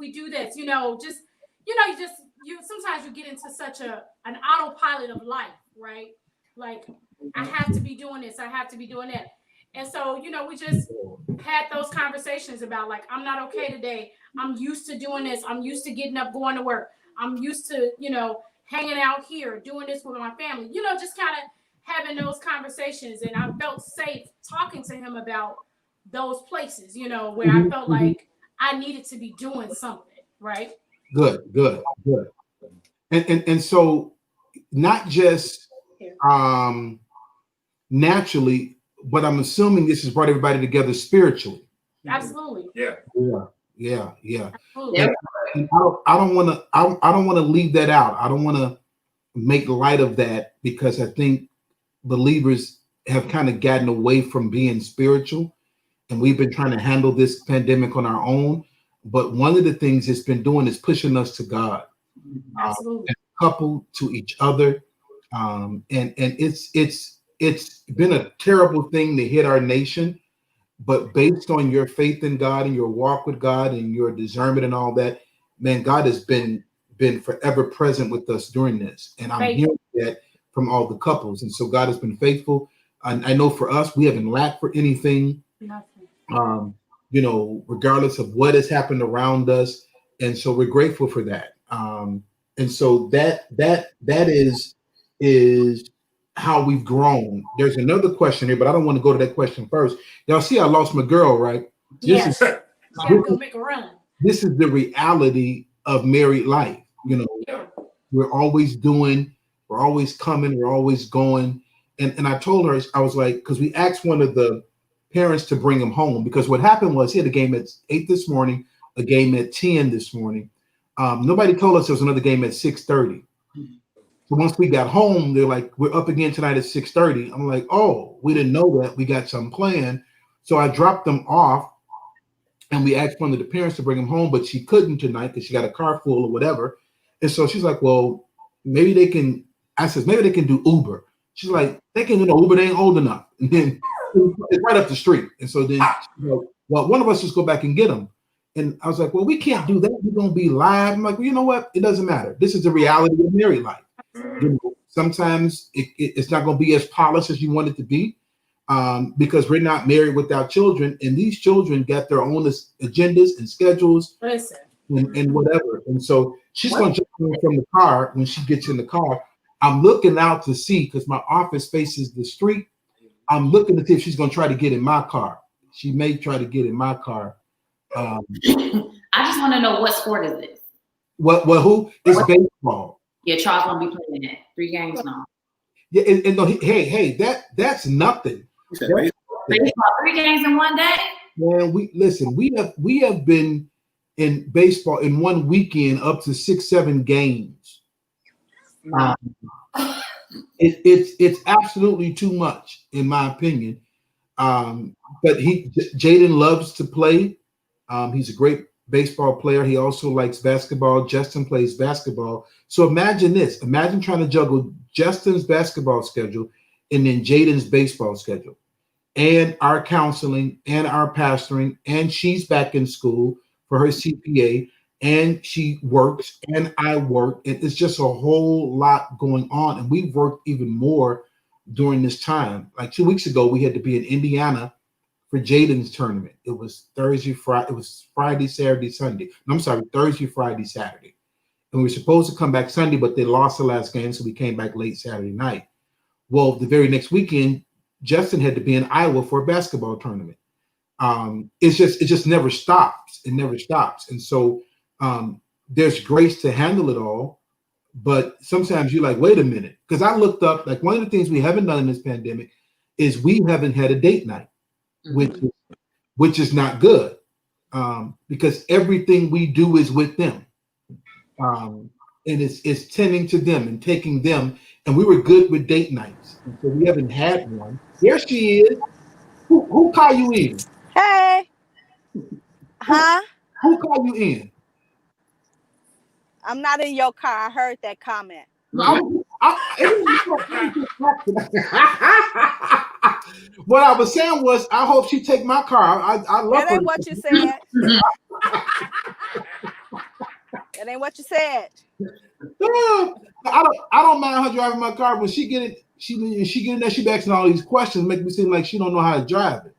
Sometimes you get into such an autopilot of life, right? Like, I have to be doing this. I have to be doing that. And so, we just had those conversations about like, I'm not okay today. I'm used to doing this. I'm used to getting up, going to work. I'm used to, hanging out here, doing this with my family, just kind of having those conversations. And I felt safe talking to him about those places, where I felt like I needed to be doing something, right? Good. And so not just naturally, but I'm assuming this has brought everybody together spiritually. Absolutely. Yeah. Absolutely. And I don't want to leave that out. I don't want to make light of that because I think believers have kind of gotten away from being spiritual, and we've been trying to handle this pandemic on our own. But one of the things it's been doing is pushing us to God, Absolutely. coupled to each other, and it's been a terrible thing to hit our nation. but based on your faith in God and your walk with God and your discernment and all that, man, God has been forever present with us during this. And I'm hearing that from all the couples. And so God has been faithful. And I know for us, we haven't lacked for anything, regardless of what has happened around us. And so we're grateful for that. And so that is how we've grown. There's another question here, but I don't want to go to that question first. Y'all see, I lost my girl, right? Yes. Make a run. This is the reality of married life. We're always doing, we're always coming, we're always going. And I told her, I was like, because we asked one of the parents to bring him home, because what happened was he had a game at 8 this morning, a game at 10 this morning. Nobody told us there was another game at 6:30. So once we got home, they're like, we're up again tonight at 6:30. I'm like, oh, we didn't know that. We got some planned. So I dropped them off and we asked one of the parents to bring them home, but she couldn't tonight because she got a car full or whatever. And so she's like, well, maybe they can, I says, maybe they can do Uber. She's like, they can do Uber, they ain't old enough. And then it's right up the street. And so then, well, one of us just go back and get them. And I was like, well, we can't do that. We're going to be live. I'm like, well, you know what? It doesn't matter. This is the reality of married life. Sometimes it's not going to be as polished as you want it to be, because we're not married without children. And these children got their own agendas and schedules and whatever. And so she's going to jump in from the car. When she gets in the car, I'm looking out to see, because my office faces the street. I'm looking to see if she's going to try to get in my car. She may try to get in my car. I just want to know, what sport is this? Who? It's baseball. Yeah, Charles gonna be playing that 3 games now. Yeah, and no, hey, that's nothing. Baseball, 3 games in one day. Man, we have been in baseball in one weekend up to 6-7 games. It's absolutely too much, in my opinion. But Jaden loves to play. He's a great baseball player. He also likes basketball. Justin plays basketball. So imagine this. Imagine trying to juggle Justin's basketball schedule and then Jaden's baseball schedule and our counseling and our pastoring. And she's back in school for her CPA, and she works and I work. And it's just a whole lot going on. And we've worked even more during this time. Like 2 weeks ago, we had to be in Indiana for Jaden's tournament. It was Thursday, Friday. It was Friday, Saturday, Sunday. No, I'm sorry, Thursday, Friday, Saturday. And we were supposed to come back Sunday, but they lost the last game, so we came back late Saturday night. Well, the very next weekend, Justin had to be in Iowa for a basketball tournament. It just never stops. It never stops. And so there's grace to handle it all, but sometimes you're like, wait a minute, because I looked up, like, one of the things we haven't done in this pandemic is we haven't had a date night. Which is not good, because everything we do is with them, and it's tending to them and taking them. And we were good with date nights, and so we haven't had one. There she is. Who call you in? Hey, huh? Who call you in? I'm not in your car. I heard that comment. What I was saying was, I hope she take my car. I love that her. ain't what you said. That ain't what you said. I don't mind her driving my car. When she get in there, she be asking all these questions, make me seem like she don't know how to drive it.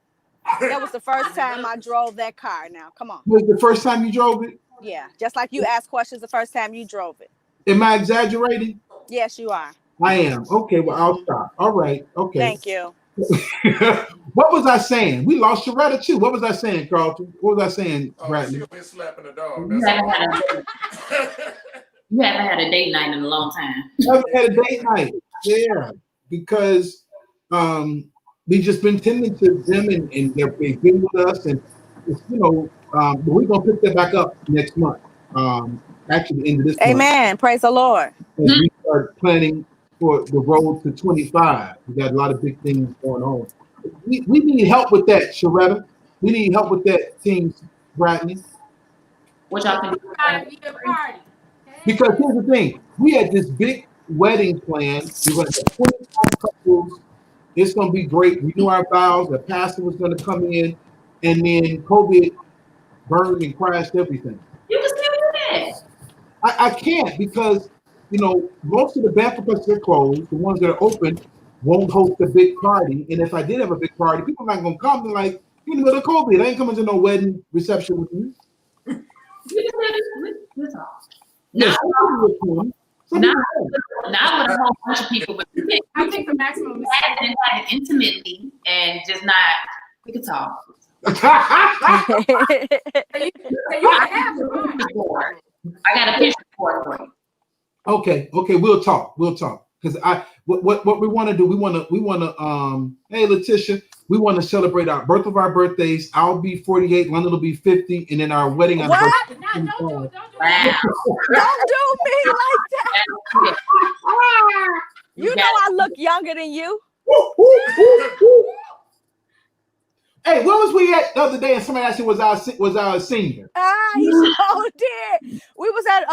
That was the first time I drove that car. Now, come on. Was the first time you drove it? Yeah, just like you asked questions the first time you drove it. Am I exaggerating? Yes, you are. I am. Okay, well, I'll stop. All right. Okay. Thank you. What was I saying? We lost Sharetta too. What was I saying, Carlton? What was I saying, Bradley? She'll be slapping the dog. You haven't had a date night in a long time. I haven't had a date night. Yeah, because we just been tending to them, and they've been with us, and it's, but we're gonna pick that back up next month. Actually, the end of this month. Amen. Praise the Lord. As we start planning for the road to 25. We got a lot of big things going on. We need help with that, Sharetta. We need help with that, team, Bradley. What y'all can do? Party. Because here's the thing. We had this big wedding plan. We're going to have 25 couples. It's going to be great. We knew our vows. The pastor was going to come in. and then COVID burned and crashed everything. You can still do that. I can't because, most of the band professors are closed. The ones that are open won't host a big party. And if I did have a big party, people are not going to come. They're like, you in the middle of COVID. I ain't coming to no wedding reception with you. Not with a whole bunch of people, but you can. I think the maximum is intimately and just not. We can talk. you can have fun. I got a picture for you. Okay, we'll talk. Because what we want to do, we want to hey Letitia, we want to celebrate both of our birthdays. I'll be 48, London will be 50, and then our wedding on What? her. Don't do Don't do me like that. You know I look younger than you. Hey, where was we at the other day? And somebody asked me, was I a senior? He sure did. We was at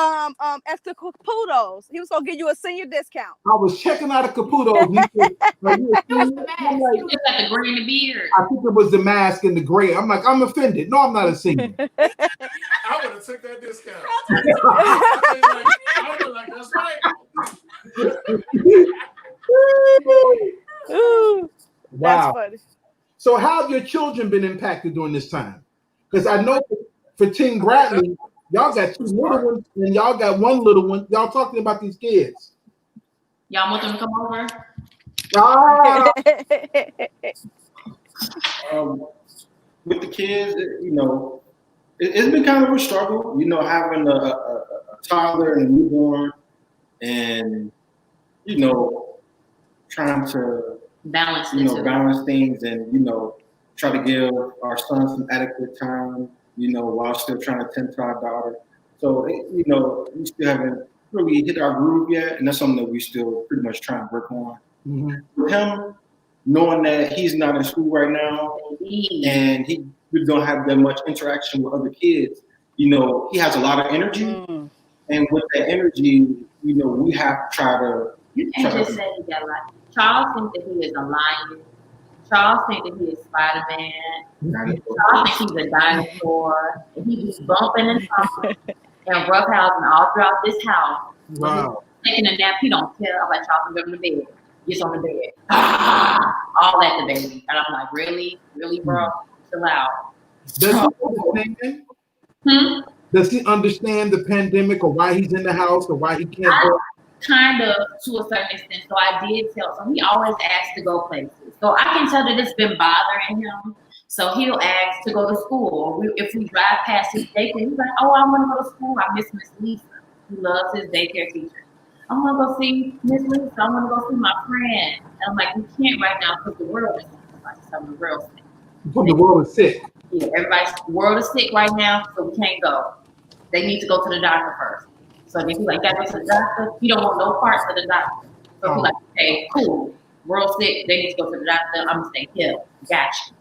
the Caputo's. He was gonna give you a senior discount. I was checking out a Caputo's. He said, "Are you a senior?" I'm like, You got the green beard. I think it was the mask and the gray. I'm like, I'm offended. No, I'm not a senior. I would have took that discount. I was like, that's right. Ooh, Wow. that's funny. So how have your children been impacted during this time? Because I know for Team Bradley, y'all got two little ones and y'all got one little one. Y'all talking about these kids. Y'all want them to come over? With the kids, it's been kind of a struggle, having a toddler and a newborn, and trying to balance things, and try to give our son some adequate time, while still trying to tend to our daughter. So we still haven't really hit our groove yet, and that's something that we still pretty much trying to work on. Mm-hmm. For him, knowing that he's not in school right now, and he really don't have that much interaction with other kids, he has a lot of energy, and with that energy, we have to try to. You can't just say he got a lot. Charles thinks that he is a lion. Charles thinks that he is Spider-Man. Charles thinks he's a dinosaur. And he was bumping and pumping and roughhousing all throughout this house. Wow. Taking a nap, he don't care. I'm like, Charles, go to the bed. Gets on the bed. All at the baby. And I'm like, really? Really, bro? Chill out. Does he understand the pandemic or why he's in the house or why he can't go? Kind of, to a certain extent. So I did tell. So he always asks to go places. So I can tell that it's been bothering him. So he'll ask to go to school. If we drive past his daycare, he's like, "Oh, I want to go to school. I miss Miss Lisa. He loves his daycare teacher. I want to go see Miss Lisa. I want to go see my friend." And I'm like, "We can't right now because the world is sick. The world is sick. Yeah, the world is sick right now, so we can't go. They need to go to the doctor first. So then he's like, "Gotta go to the doctor." He don't want no parts of the doctor. So he's like, "Okay, cool. World sick. They need to go to the doctor. I'm gonna stay here. Gotcha."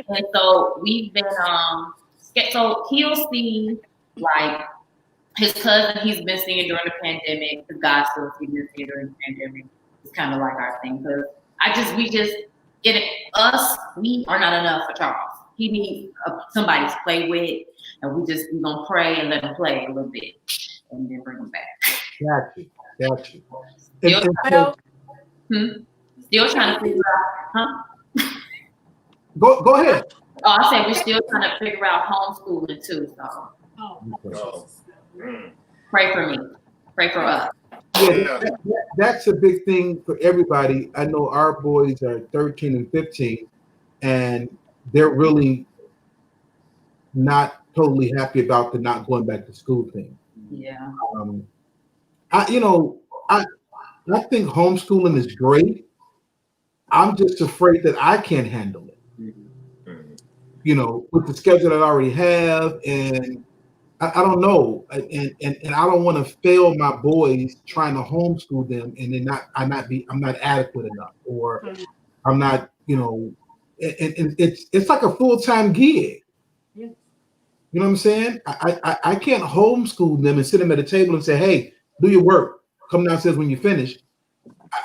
And so we've been so he'll see like his cousin he's been seeing during the pandemic. The guy still he's been seeing during the pandemic. It's kind of like our thing because we are not enough for Charles. He needs somebody to play with, and we're gonna pray and let him play a little bit, and then bring him back. Got you. Still trying to figure out, Go ahead. Oh, I said we're still trying to figure out homeschooling too. So pray for me. Pray for us. Yeah, that's a big thing for everybody. I know our boys are 13 and 15, and they're really not totally happy about the not going back to school thing. Yeah. I think homeschooling is great. I'm just afraid that I can't handle it. With the schedule that I already have, and I don't know, and I don't want to fail my boys trying to homeschool them, and then I'm not adequate enough, or I'm not, and it's like a full-time gig. Yeah. You know what I'm saying? I can't homeschool them and sit them at a table and say, "Hey, do your work. Come downstairs when you finish."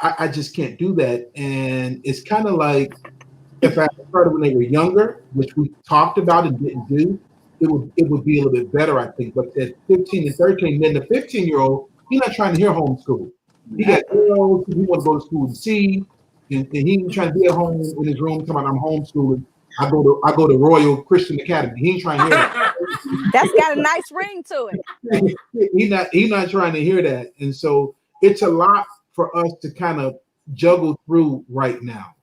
I just can't do that, and it's kind of like if I started when they were younger, which we talked about and didn't do, it would be a little bit better, I think. But at 15 and 13, then the 15-year-old, he's not trying to hear homeschool. He got girls he want to go to school to see, and he ain't trying to be at home in his room talking about I'm homeschooling. I go to Royal Christian Academy. He ain't trying to hear that. That's got a nice ring to it. He's not trying to hear that, and so it's a lot for us to kind of juggle through right now.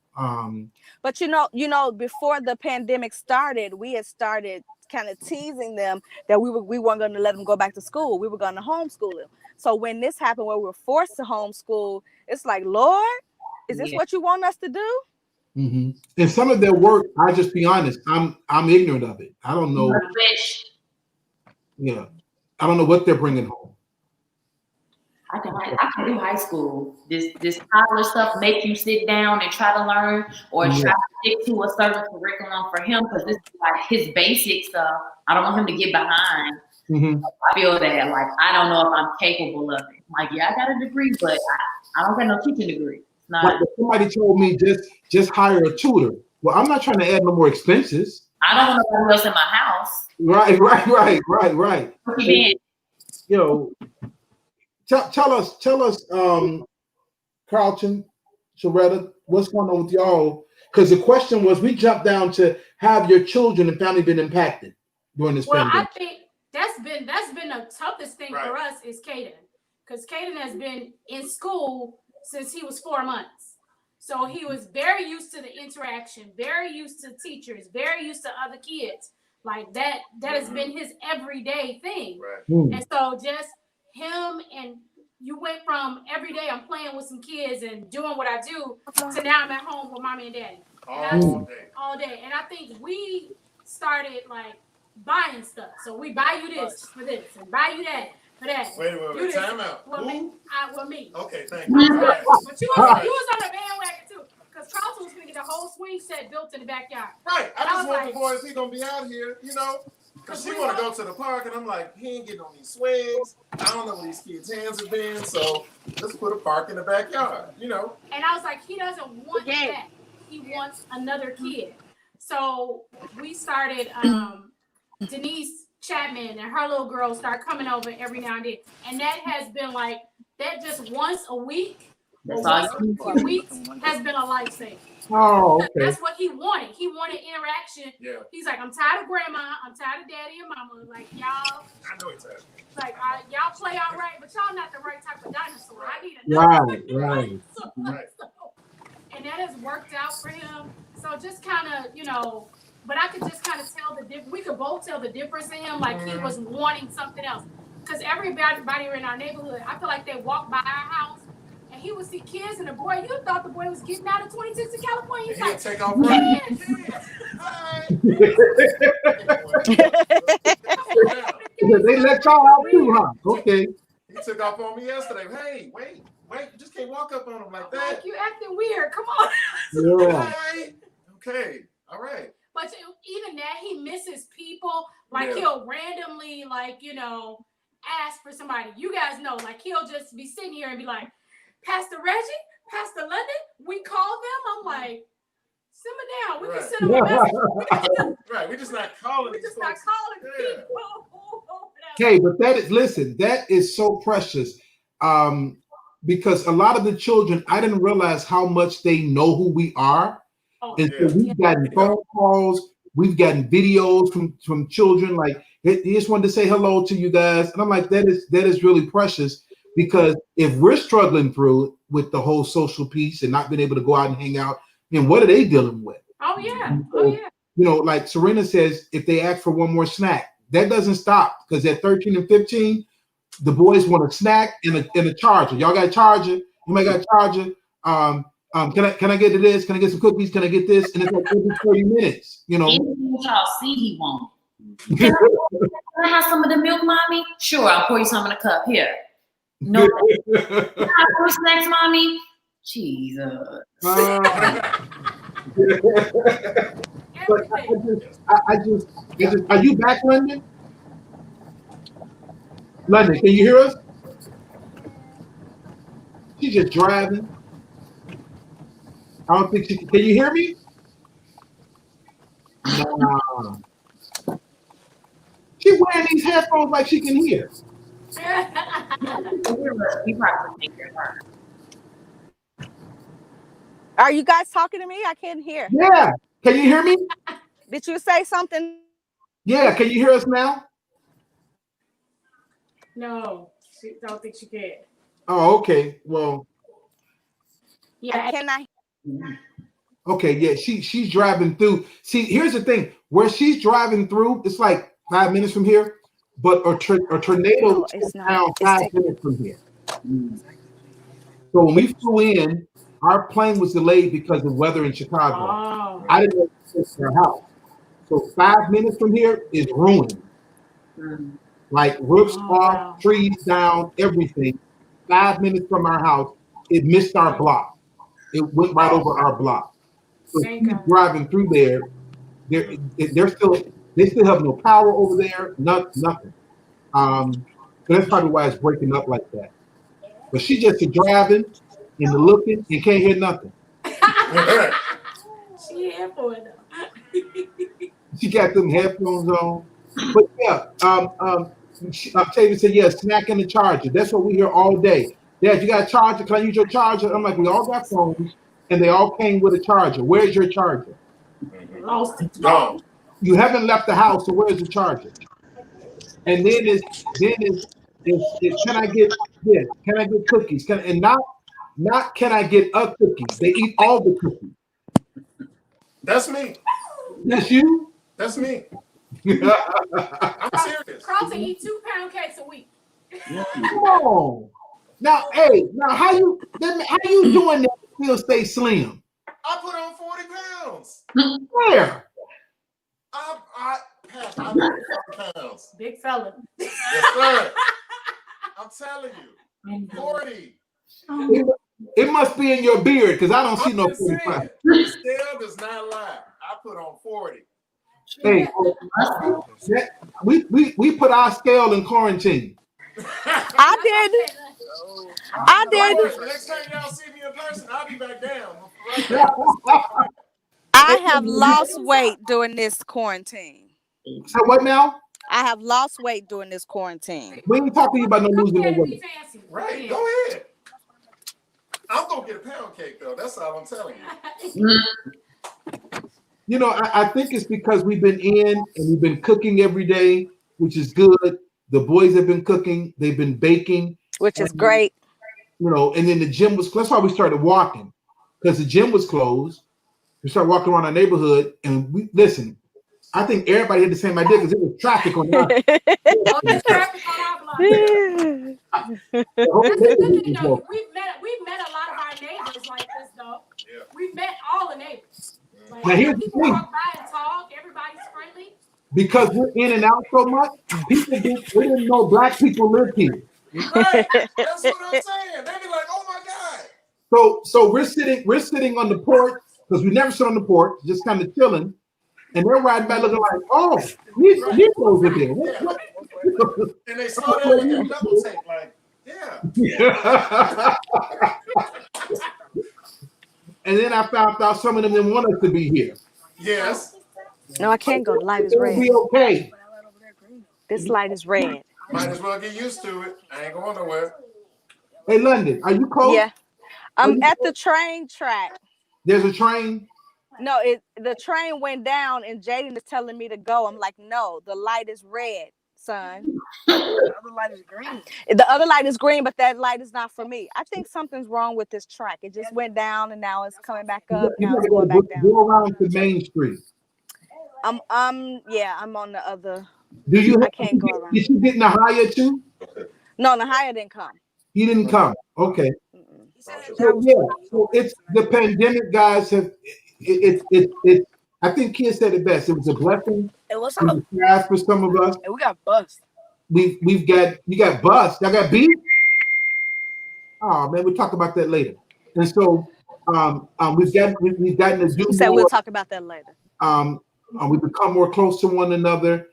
But you know, before the pandemic started, we had started kind of teasing them that we weren't going to let them go back to school. We were going to homeschool them. So when this happened, where we were forced to homeschool, it's like, Lord, is this what you want us to do? Mm-hmm. And some of their work, I just be honest, I'm ignorant of it. I don't know. Yeah, I don't know what they're bringing home. I can do high school. This toddler stuff make you sit down and try to learn or try to stick to a certain curriculum for him because this is like his basic stuff. I don't want him to get behind. Mm-hmm. I feel that like I don't know if I'm capable of it. Like, yeah, I got a degree, but I don't got no teaching degree. Like somebody told me just hire a tutor. Well, I'm not trying to add no more expenses. I don't want nobody else in my house. Right. You know, tell us, Carlton, Sharetta, what's going on with y'all? Because the question was, we jumped down to have your children and family been impacted during this pandemic? I think that's been the toughest thing for us is Caden, because Caden has been in school since he was 4 months. So he was very used to the interaction, very used to teachers, very used to other kids. Like that has been his everyday thing. Right. And so just him, and you went from every day I'm playing with some kids and doing what I do to now I'm at home with mommy and daddy. All day. And I think we started like buying stuff. So we buy you this for this and buy you that for that. Wait a minute, time out. Well, me. Okay, thank you. Right. But you was on the bandwagon too. Because Charlton was going to get a whole swing set built in the backyard. Right. I just want the boys, he going to be out here, you know. Because she want to go to the park, and I'm like, he ain't getting on these swings. I don't know where these kids' hands have been, so let's put a park in the backyard, you know. And I was like, he doesn't want that. He wants another kid. So we started, Denise Chapman and her little girl start coming over every now and then. And that has been like, that just once a week, or once every 2 weeks has been a lifesaver. Oh, okay. That's what he wanted. He wanted interaction. Yeah. He's like, I'm tired of grandma. I'm tired of daddy and mama. Like, y'all. I know it's tired. Like, y'all play all right, but y'all not the right type of dinosaur. I need another. Right. And that has worked out for him. So just kind of, you know, but I could just kind of tell the difference. We could both tell the difference in him. Like, he was wanting something else. Because everybody in our neighborhood, I feel like they walk by our house, and he would see kids, and the boy, you thought the boy was getting out of 26 in California. He's like, take off running. They let y'all out too, huh? Okay. He took off on me yesterday. Hey, wait, you just can't walk up on him like that. Like, you acting weird. Come on. Yeah. Okay. All right. But even that, he misses people. Like, he'll randomly, like, you know, ask for somebody. You guys know, like, he'll just be sitting here and be like, Pastor Reggie, Pastor London, we call them. I'm like, simmer down. We can send them a message. Right. We're just not calling. We're just not calling people. Okay, but that is so precious. Because a lot of the children, I didn't realize how much they know who we are. So we've gotten phone calls, we've gotten videos from children, like, he just wanted to say hello to you guys. And I'm like, that is really precious, because if we're struggling through with the whole social piece and not being able to go out and hang out, then what are they dealing with? Oh yeah. You know, like Serena says, if they ask for one more snack, that doesn't stop, because at 13 and 15, the boys want a snack and a charger. Y'all got a charger? You might got a charger. Can I get to this? Can I get some cookies? Can I get this? And it's like every 30 minutes, you know. Y'all see he won't. Can I have some of the milk, mommy? Sure, I'll pour you some in a cup. Here. No. Can I have some snacks, mommy? Jesus. But I just, are you back, London? London, can you hear us? She's just driving. I don't think she can. Can you hear me? Nah. She's wearing these headphones like she can hear. We probably take care of her. Are you guys talking to me? I can't hear. Yeah. Can you hear me? Did you say something? Yeah. Can you hear us now? No, she don't think she can. Oh, okay. Well. Yeah. Can I? Okay. Yeah. She's driving through. See, here's the thing. Where she's driving through, it's like 5 minutes from here, but a tornado No, it's not. down 5 minutes from here. So when we flew in, our plane was delayed because of weather in Chicago. Oh. I didn't know it was her house. So 5 minutes from here is ruined. Like roofs off, trees down, everything. 5 minutes from our house, it missed our block. It went right over our block. So she's driving through there. They still have no power over there. Nothing. So that's probably why it's breaking up like that. But she just driving and looking and can't hear nothing. She here for it though. She got them headphones on. But yeah, Octavia said, yeah, smacking the charger. That's what we hear all day. Dad, you got a charger? Can I use your charger? I'm like, we all got phones, and they all came with a charger. Where's your charger? Lost it. Gone. You haven't left the house, so where's the charger? And then it's can I get this? Can I get cookies? Not can I get a cookie? They eat all the cookies. That's me. That's you? That's me. I'm serious. Carlton eat 2 pound cakes a week. Come on. Now, hey, how you doing that to still stay slim? I put on 40 pounds. Where? I put on 40 pounds. Big fella. Yes, sir. I'm telling you. 40. It must be in your beard because I don't see no 45. Still does not lie. I put on 40. Hey, we put our scale in quarantine. I did. The next time y'all see me in person, I'll be back down. I have lost weight during this quarantine. So what now? I have lost weight during this quarantine. We ain't talking about no losing no weight. Right, go ahead. I'm gonna get a pound cake though. That's all I'm telling you. You know, I think it's because we've been in and we've been cooking every day, which is good. The boys have been cooking, they've been baking, which is great. You know, and then the gym was. That's why we started walking, because the gym was closed. We started walking around our neighborhood, and we listen. I think everybody had the same idea because it was traffic on our. There's traffic on our block. That's the good thing, though. We've met a lot of our neighbors like this, though. Yeah. We've met all the neighbors. Like, now here's the people thing. walk by and talk. Everybody's friendly. Because we're in and out so much, we didn't know black people lived here. Right. That's what I'm saying. They be like, "Oh my God." So we're sitting on the porch because we never sit on the porch, just kind of chilling, and they're riding by looking like, "Oh, he's over there." What? And they saw that and they double take, like, yeah. And then I found out some of them didn't want us to be here. Yes. No, I can't go. The light is red. It'll be okay. This light is red. Might as well get used to it. I ain't going nowhere. Hey, London, are you cold? Yeah. I'm at the train track. There's a train? No, the train went down and Jaden is telling me to go. I'm like, no, the light is red, son. The other light is green. The other light is green, but that light is not for me. I think something's wrong with this track. It just went down and now it's coming back up. Now it's going back down. Go around to Main Street. I'm on the other. I can't go around. Did you get Nahaya too? No, Nahaya didn't come. He didn't come. Okay. So yeah, so it's the pandemic, guys. Have it. I think Kia said it best. It was a blessing. It was a for some of us. And we got bust. You got bust. Y'all got beat. Oh man, we'll talk about that later. And so we've gotten to do. You said we'll talk about that later. We've become more close to one another.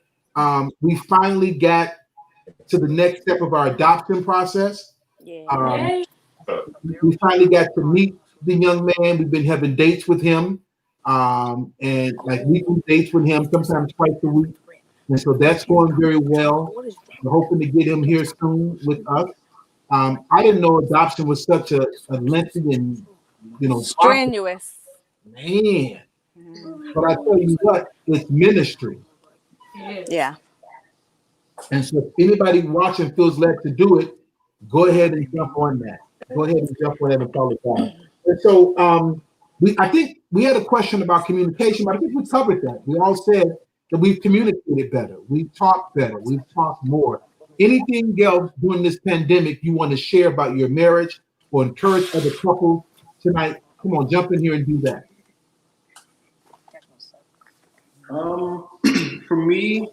We finally got to the next step of our adoption process. Yeah. We finally got to meet the young man. We've been having dates with him. And like we do dates with him sometimes twice a week. And so that's going very well. We're hoping to get him here soon with us. I didn't know adoption was such a lengthy and strenuous. Man. But I tell you what, it's ministry. Yeah. And so if anybody watching feels led to do it, go ahead and jump on that. Go ahead and jump on that and follow God. And so I think we had a question about communication, but I think we covered that. We all said that we've communicated better, we've talked better, we've talked more. Anything else during this pandemic you want to share about your marriage or encourage other couples tonight? Come on, jump in here and do that. For me,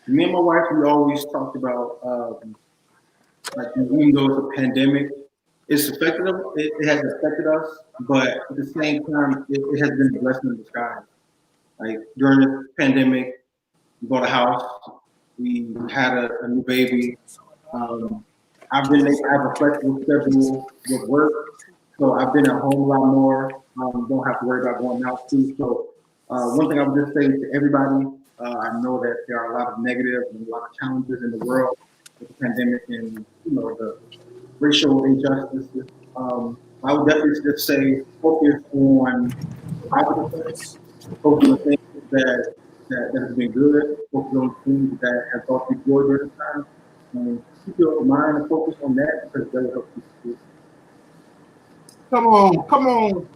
me and my wife, we always talked about like even though it's a pandemic, it's affected us. It has affected us, but at the same time, it has been a blessing in disguise. Like during the pandemic, we bought a house, we had a new baby. I've been able to have a flexible schedule with work, so I've been at home a lot more. Don't have to worry about going out too. So one thing I would just say to everybody, I know that there are a lot of negative and a lot of challenges in the world with the pandemic and the racial injustices. I would definitely just say focus on positive things, focus on things that has been good, focus on things that have brought you joy during this time, and keep your mind and focus on that because that will help you.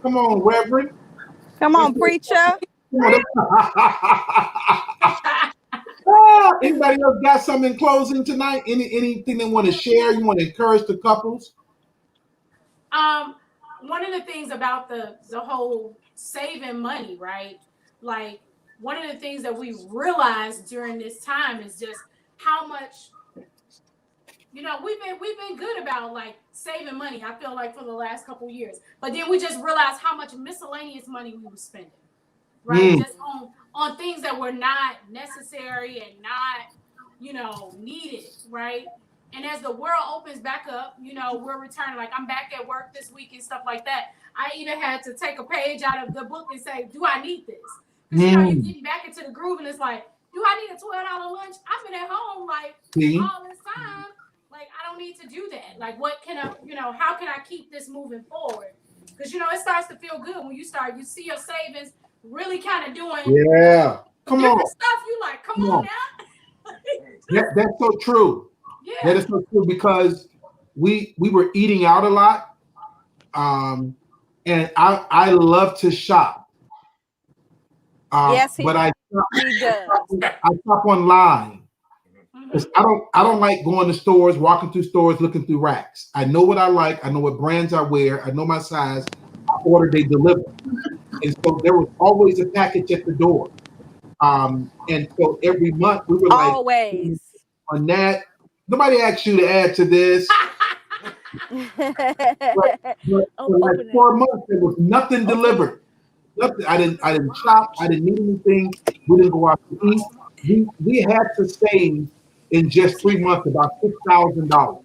Come on, Reverend. Come on, preacher. Anybody else got something in closing tonight? Anything they want to share? You want to encourage the couples? One of the things about the whole saving money, right? Like one of the things that we realized during this time is just how much we've been good about like saving money. I feel like for the last couple years, but then we just realized how much miscellaneous money we were spending, right? Just on things that were not necessary and not needed, right? And as the world opens back up, we're returning. Like I'm back at work this week and stuff like that. I even had to take a page out of the book and say, "Do I need this?" Because you're getting back into the groove, and it's like, "Do I need a $12 lunch? I've been at home like all this time. Like I don't need to do that. Like what can I, how can I keep this moving forward?" Because it starts to feel good when you see your savings really kind of doing come on stuff. You like, come on now. That's so true. Yeah. That is so true because we were eating out a lot, and I love to shop. Yes, but I shop online. Mm-hmm. I don't like going to stores, walking through stores, looking through racks. I know what I like. I know what brands I wear. I know my size. I order, they deliver. And so there was always a package at the door. And so every month we were always on that. Nobody asked you to add to this. but for like 4 months, there was nothing delivered. Nothing. I didn't shop. I didn't need anything. We didn't go out to eat. We had to save in just 3 months about $6,000.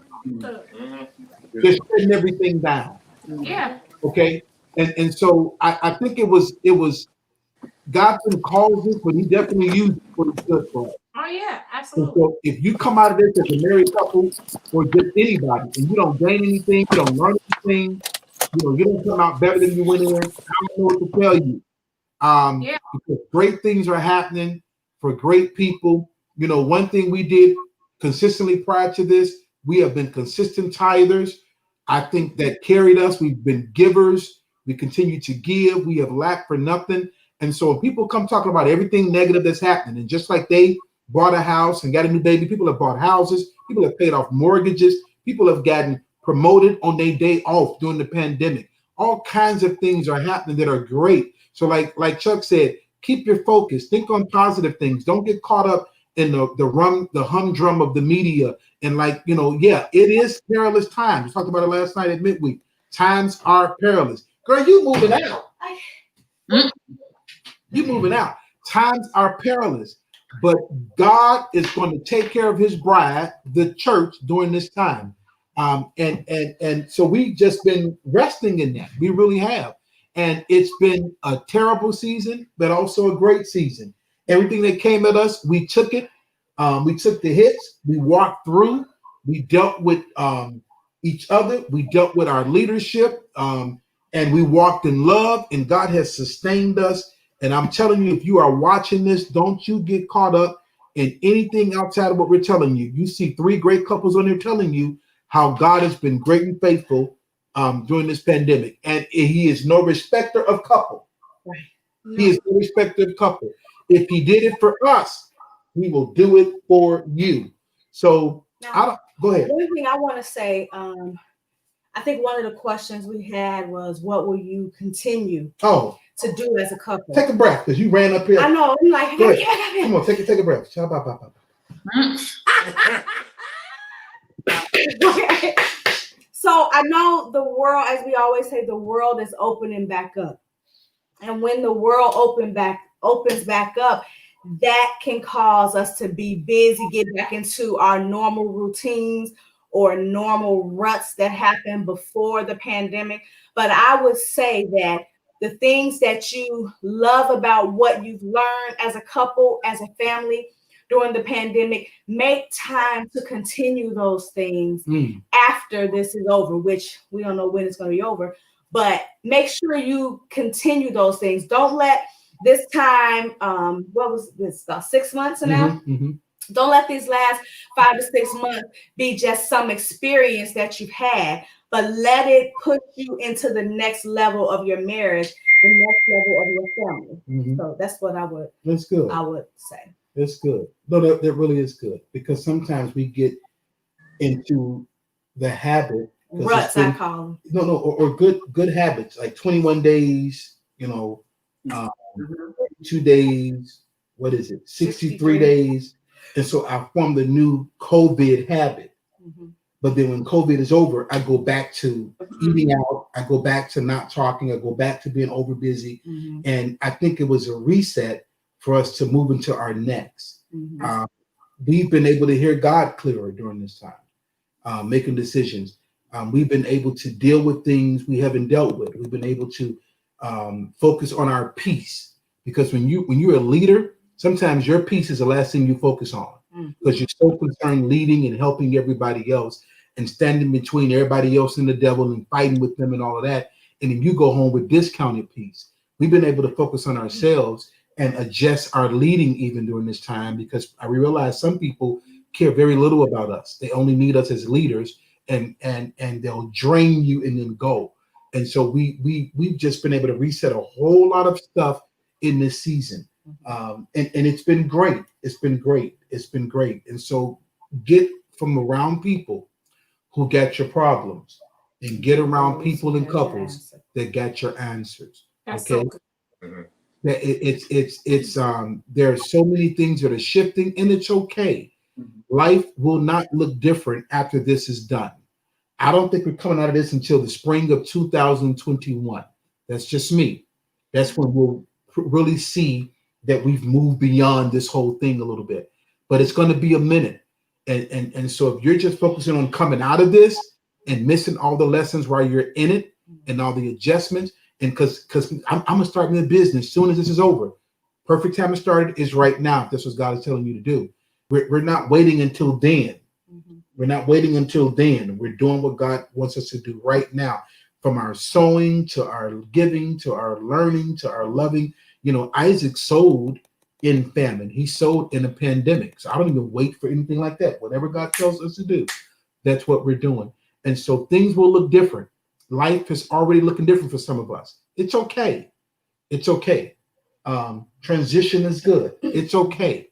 Just shutting everything down. Yeah. Okay. And so I think it was God didn't cause it, but He definitely used it for the good for us. Oh yeah, absolutely. So if you come out of this as a married couple or just anybody, and you don't gain anything, you don't learn anything, you don't come out better than you went in, I don't know what to tell you. Because great things are happening for great people. One thing we did consistently prior to this, we have been consistent tithers. I think that carried us. We've been givers. We continue to give. We have lacked for nothing. And so when people come talking about everything negative that's happening, and just like they bought a house and got a new baby, people have bought houses, people have paid off mortgages, people have gotten promoted on their day off during the pandemic. All kinds of things are happening that are great. So like Chuck said, keep your focus. Think on positive things. Don't get caught up in the humdrum of the media. And it is perilous times. We talked about it last night at midweek. Times are perilous. Girl, you moving out. You moving out. Times are perilous. But God is going to take care of His bride, the church, during this time. And so we've just been resting in that. We really have. And it's been a terrible season, but also a great season. Everything that came at us, we took it. We took the hits. We walked through. We dealt with each other. We dealt with our leadership. And we walked in love. And God has sustained us. And I'm telling you, if you are watching this, don't you get caught up in anything outside of what we're telling you. You see 3 great couples on there telling you how God has been great and faithful during this pandemic. And he is no respecter of couple. Right. No. He is no respecter of couple. If he did it for us, he will do it for you. So Now, go ahead. One thing I want to say, I think one of the questions we had was, what will you continue to do as a couple? Take a breath, because you ran up here. I know. I'm like, go ahead. Come on, take a breath. So I know the world, as we always say, the world is opening back up. And when the world opens back up, that can cause us to be busy, get back into our normal routines or normal ruts that happened before the pandemic. But I would say that the things that you love about what you've learned as a couple, as a family during the pandemic, make time to continue those things after this is over, which we don't know when it's going to be over. But make sure you continue those things. Don't let this time, what was this, 6 months now? Don't let these last 5 to 6 months be just some experience that you've had, but let it push you into the next level of your marriage, the next level of your family. So that's what I would. That's good. I would say. That's good. No, that really is good, because sometimes we get into the habit. Ruts, I call them. Or good habits, like 21 days, 2 days, what is it? 63 days. And so I formed the new COVID habit. But then when COVID is over, I go back to eating out. I go back to not talking. I go back to being over busy. And I think it was a reset for us to move into our next. We've been able to hear God clearer during this time, making decisions. We've been able to deal with things we haven't dealt with. We've been able to focus on our peace, because when you're a leader, sometimes your peace is the last thing you focus on, because you're so concerned leading and helping everybody else and standing between everybody else and the devil and fighting with them and all of that. And then you go home with discounted peace. We've been able to focus on ourselves and adjust our leading even during this time, because I realize some people care very little about us. They only need us as leaders, and they'll drain you and then go. And so we've just been able to reset a whole lot of stuff in this season. And it's been great. It's been great. It's been great. And so get from around people who get your problems, and get around people and couples that got your answers. That's okay. So good. It's there are so many things that are shifting, and it's okay. Life will not look different after this is done. I don't think we're coming out of this until the spring of 2021. That's just me. That's when we'll really see that we've moved beyond this whole thing a little bit. But it's going to be a minute. And so if you're just focusing on coming out of this and missing all the lessons while you're in it and all the adjustments, and because I'm going to start in the business as soon as this is over. Perfect time to start is right now, if this is what God is telling you to do. We're not waiting until then. We're not waiting until then. We're doing what God wants us to do right now, from our sowing to our giving to our learning to our loving. Isaac sowed in famine. He sowed in a pandemic. So I don't even wait for anything like that. Whatever God tells us to do, that's what we're doing. And so things will look different. Life is already looking different for some of us. It's okay. It's okay. Transition is good. It's okay.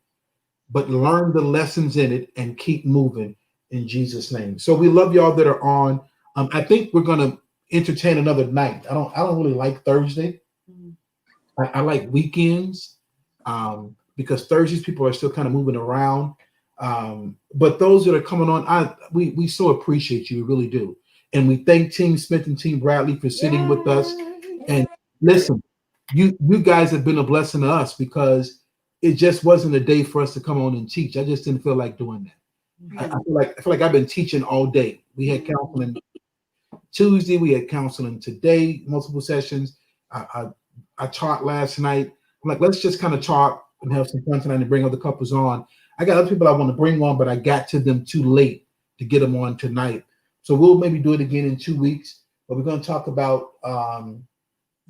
But learn the lessons in it and keep moving in Jesus' name. So we love y'all that are on. I think we're going to entertain another night. I don't really like Thursday. I like weekends because Thursdays people are still kind of moving around. But those that are coming on, we so appreciate you. We really do. And we thank Team Smith and Team Bradley for sitting with us. And listen, you guys have been a blessing to us, because it just wasn't a day for us to come on and teach. I just didn't feel like doing that. I feel like I've been teaching all day. We had counseling Tuesday, we had counseling today, multiple sessions, I taught last night. I'm like, let's just kind of talk and have some fun tonight and bring other couples on. I got other people I want to bring on, but I got to them too late to get them on tonight. So we'll maybe do it again in 2 weeks. But we're going to talk about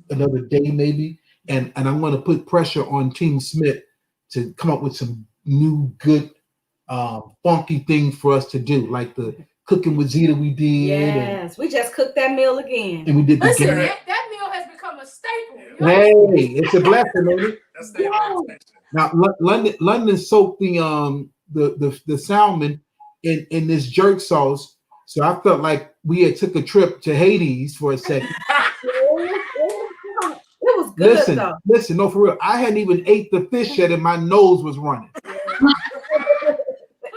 another day maybe. And I'm going to put pressure on Team Smith to come up with some new good funky things for us to do, like the cooking with Zeta we did. Yes, we just cooked that meal again. And we did the Listen, game. that meal has become a staple. Hey, it's a blessing, baby. That's the Now London soaked the salmon in this jerk sauce. So I felt like we had took a trip to Hades for a second. It was good though. Listen, no, for real. I hadn't even ate the fish yet and my nose was running.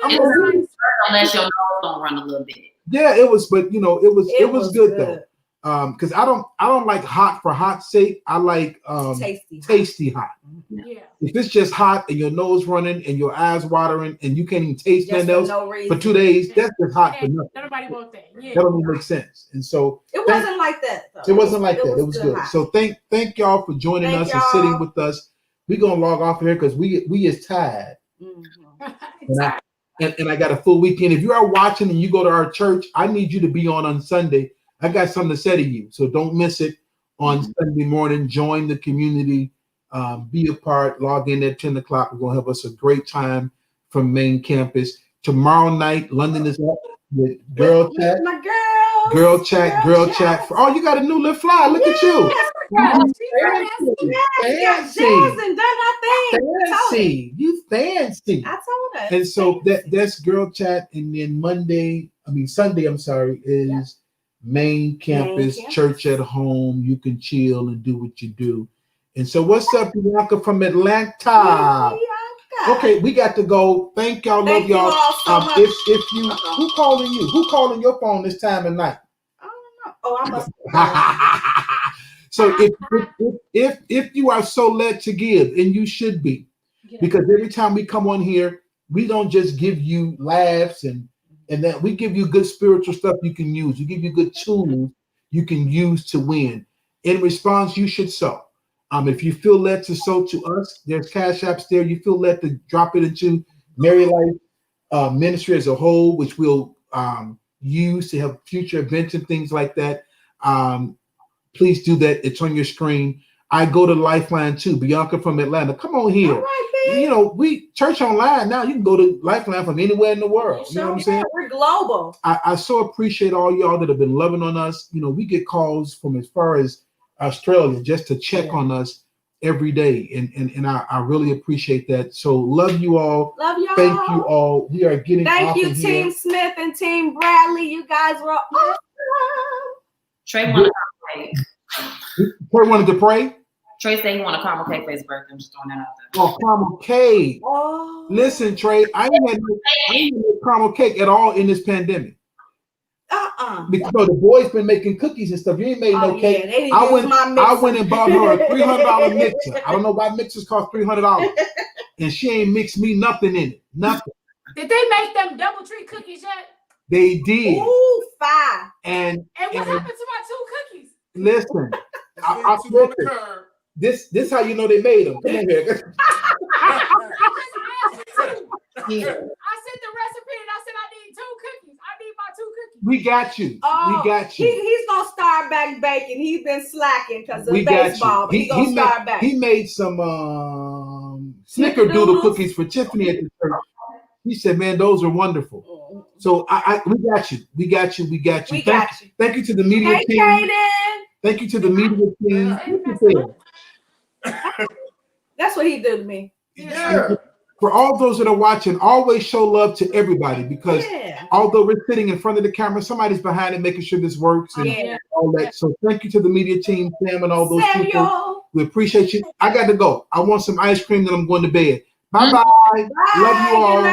Unless your nose don't run a little bit. Yeah, it was, but it was good though. Because I don't like hot for hot's sake. I like tasty hot. Yeah. If it's just hot and your nose running and your eyes watering and you can't even taste nothing else for 2 days, that's just hot for nothing. Nobody wants that. Yeah. That don't even make sense. And so it wasn't like that though. It wasn't like that. It was good. Hot. So thank y'all for joining us and sitting with us. We're gonna log off here because we is tired. Mm-hmm. And I got a full weekend. If you are watching and you go to our church, I need you to be on Sunday. I got something to say to you, so don't miss it on Sunday morning. Join the community, be a part, log in at 10 o'clock. We're going to have us a great time from main campus. Tomorrow night, London is up with Girl Chat. My girls. Girl Chat. Oh, you got a new little fly. Look at you. Fancy. You fancy. I told her. And so that's Girl Chat. And then Sunday, is main campus, church at home. You can chill and do what you do. And so what's up, Bianca from Atlanta? Okay, we got to go. Thank y'all. Love y'all. So much. If you who calling you? Who calling your phone this time of night? I don't know. Oh, I must. So if you are so led to give, and you should be, because every time we come on here, we don't just give you laughs and that we give you good spiritual stuff you can use. We give you good tools you can use to win. In response, you should sow. If you feel led to sow to us, there's cash apps there. You feel led to drop it into Mary Life Ministry as a whole, which we'll use to have future events and things like that. Please do that. It's on your screen. I go to Lifeline too. Bianca from Atlanta. Come on here. All right, we church online now. You can go to Lifeline from anywhere in the world. You know what I'm saying? We're global. I so appreciate all y'all that have been loving on us. We get calls from as far as Australia just to check on us every day. And I really appreciate that. So love you all. Love y'all. Thank you all. We are getting Thank you, Team Smith and Team Bradley. You guys were awesome. Trey wanted to pray. Trey wanted to pray? Trey said he wanted a caramel cake for his birthday. I'm just throwing that out there. Oh, caramel cake. Oh. Listen, Trey, I ain't had no caramel cake at all in this pandemic. Because the boys been making cookies and stuff. You ain't made no cake. I went and bought her a $300 mixer. I don't know why mixers cost $300, and she ain't mixed me nothing in it. Nothing. Did they make them DoubleTree cookies yet? They did. Ooh, fire. And what happened to my 2 cookies? Listen, this how you know they made them. Come on here. I sent the recipe and I said I need 2 cookies. I need my 2 cookies. We got you. We got you. He's gonna start back baking. He's been slacking because of baseball. But he's gonna start back. He made some snickerdoodle cookies for Tiffany at the church. He said, "Man, those are wonderful." So we got you. We got you. We got you. Thank you to the media team. Kaden. Thank you to the media team. That's what he did to me. Yeah. For all those that are watching, always show love to everybody, because although we're sitting in front of the camera, somebody's behind it making sure this works and all that. So thank you to the media team, Sam, and all those people. We appreciate you. I got to go. I want some ice cream, then I'm going to bed. Bye-bye. Love you all.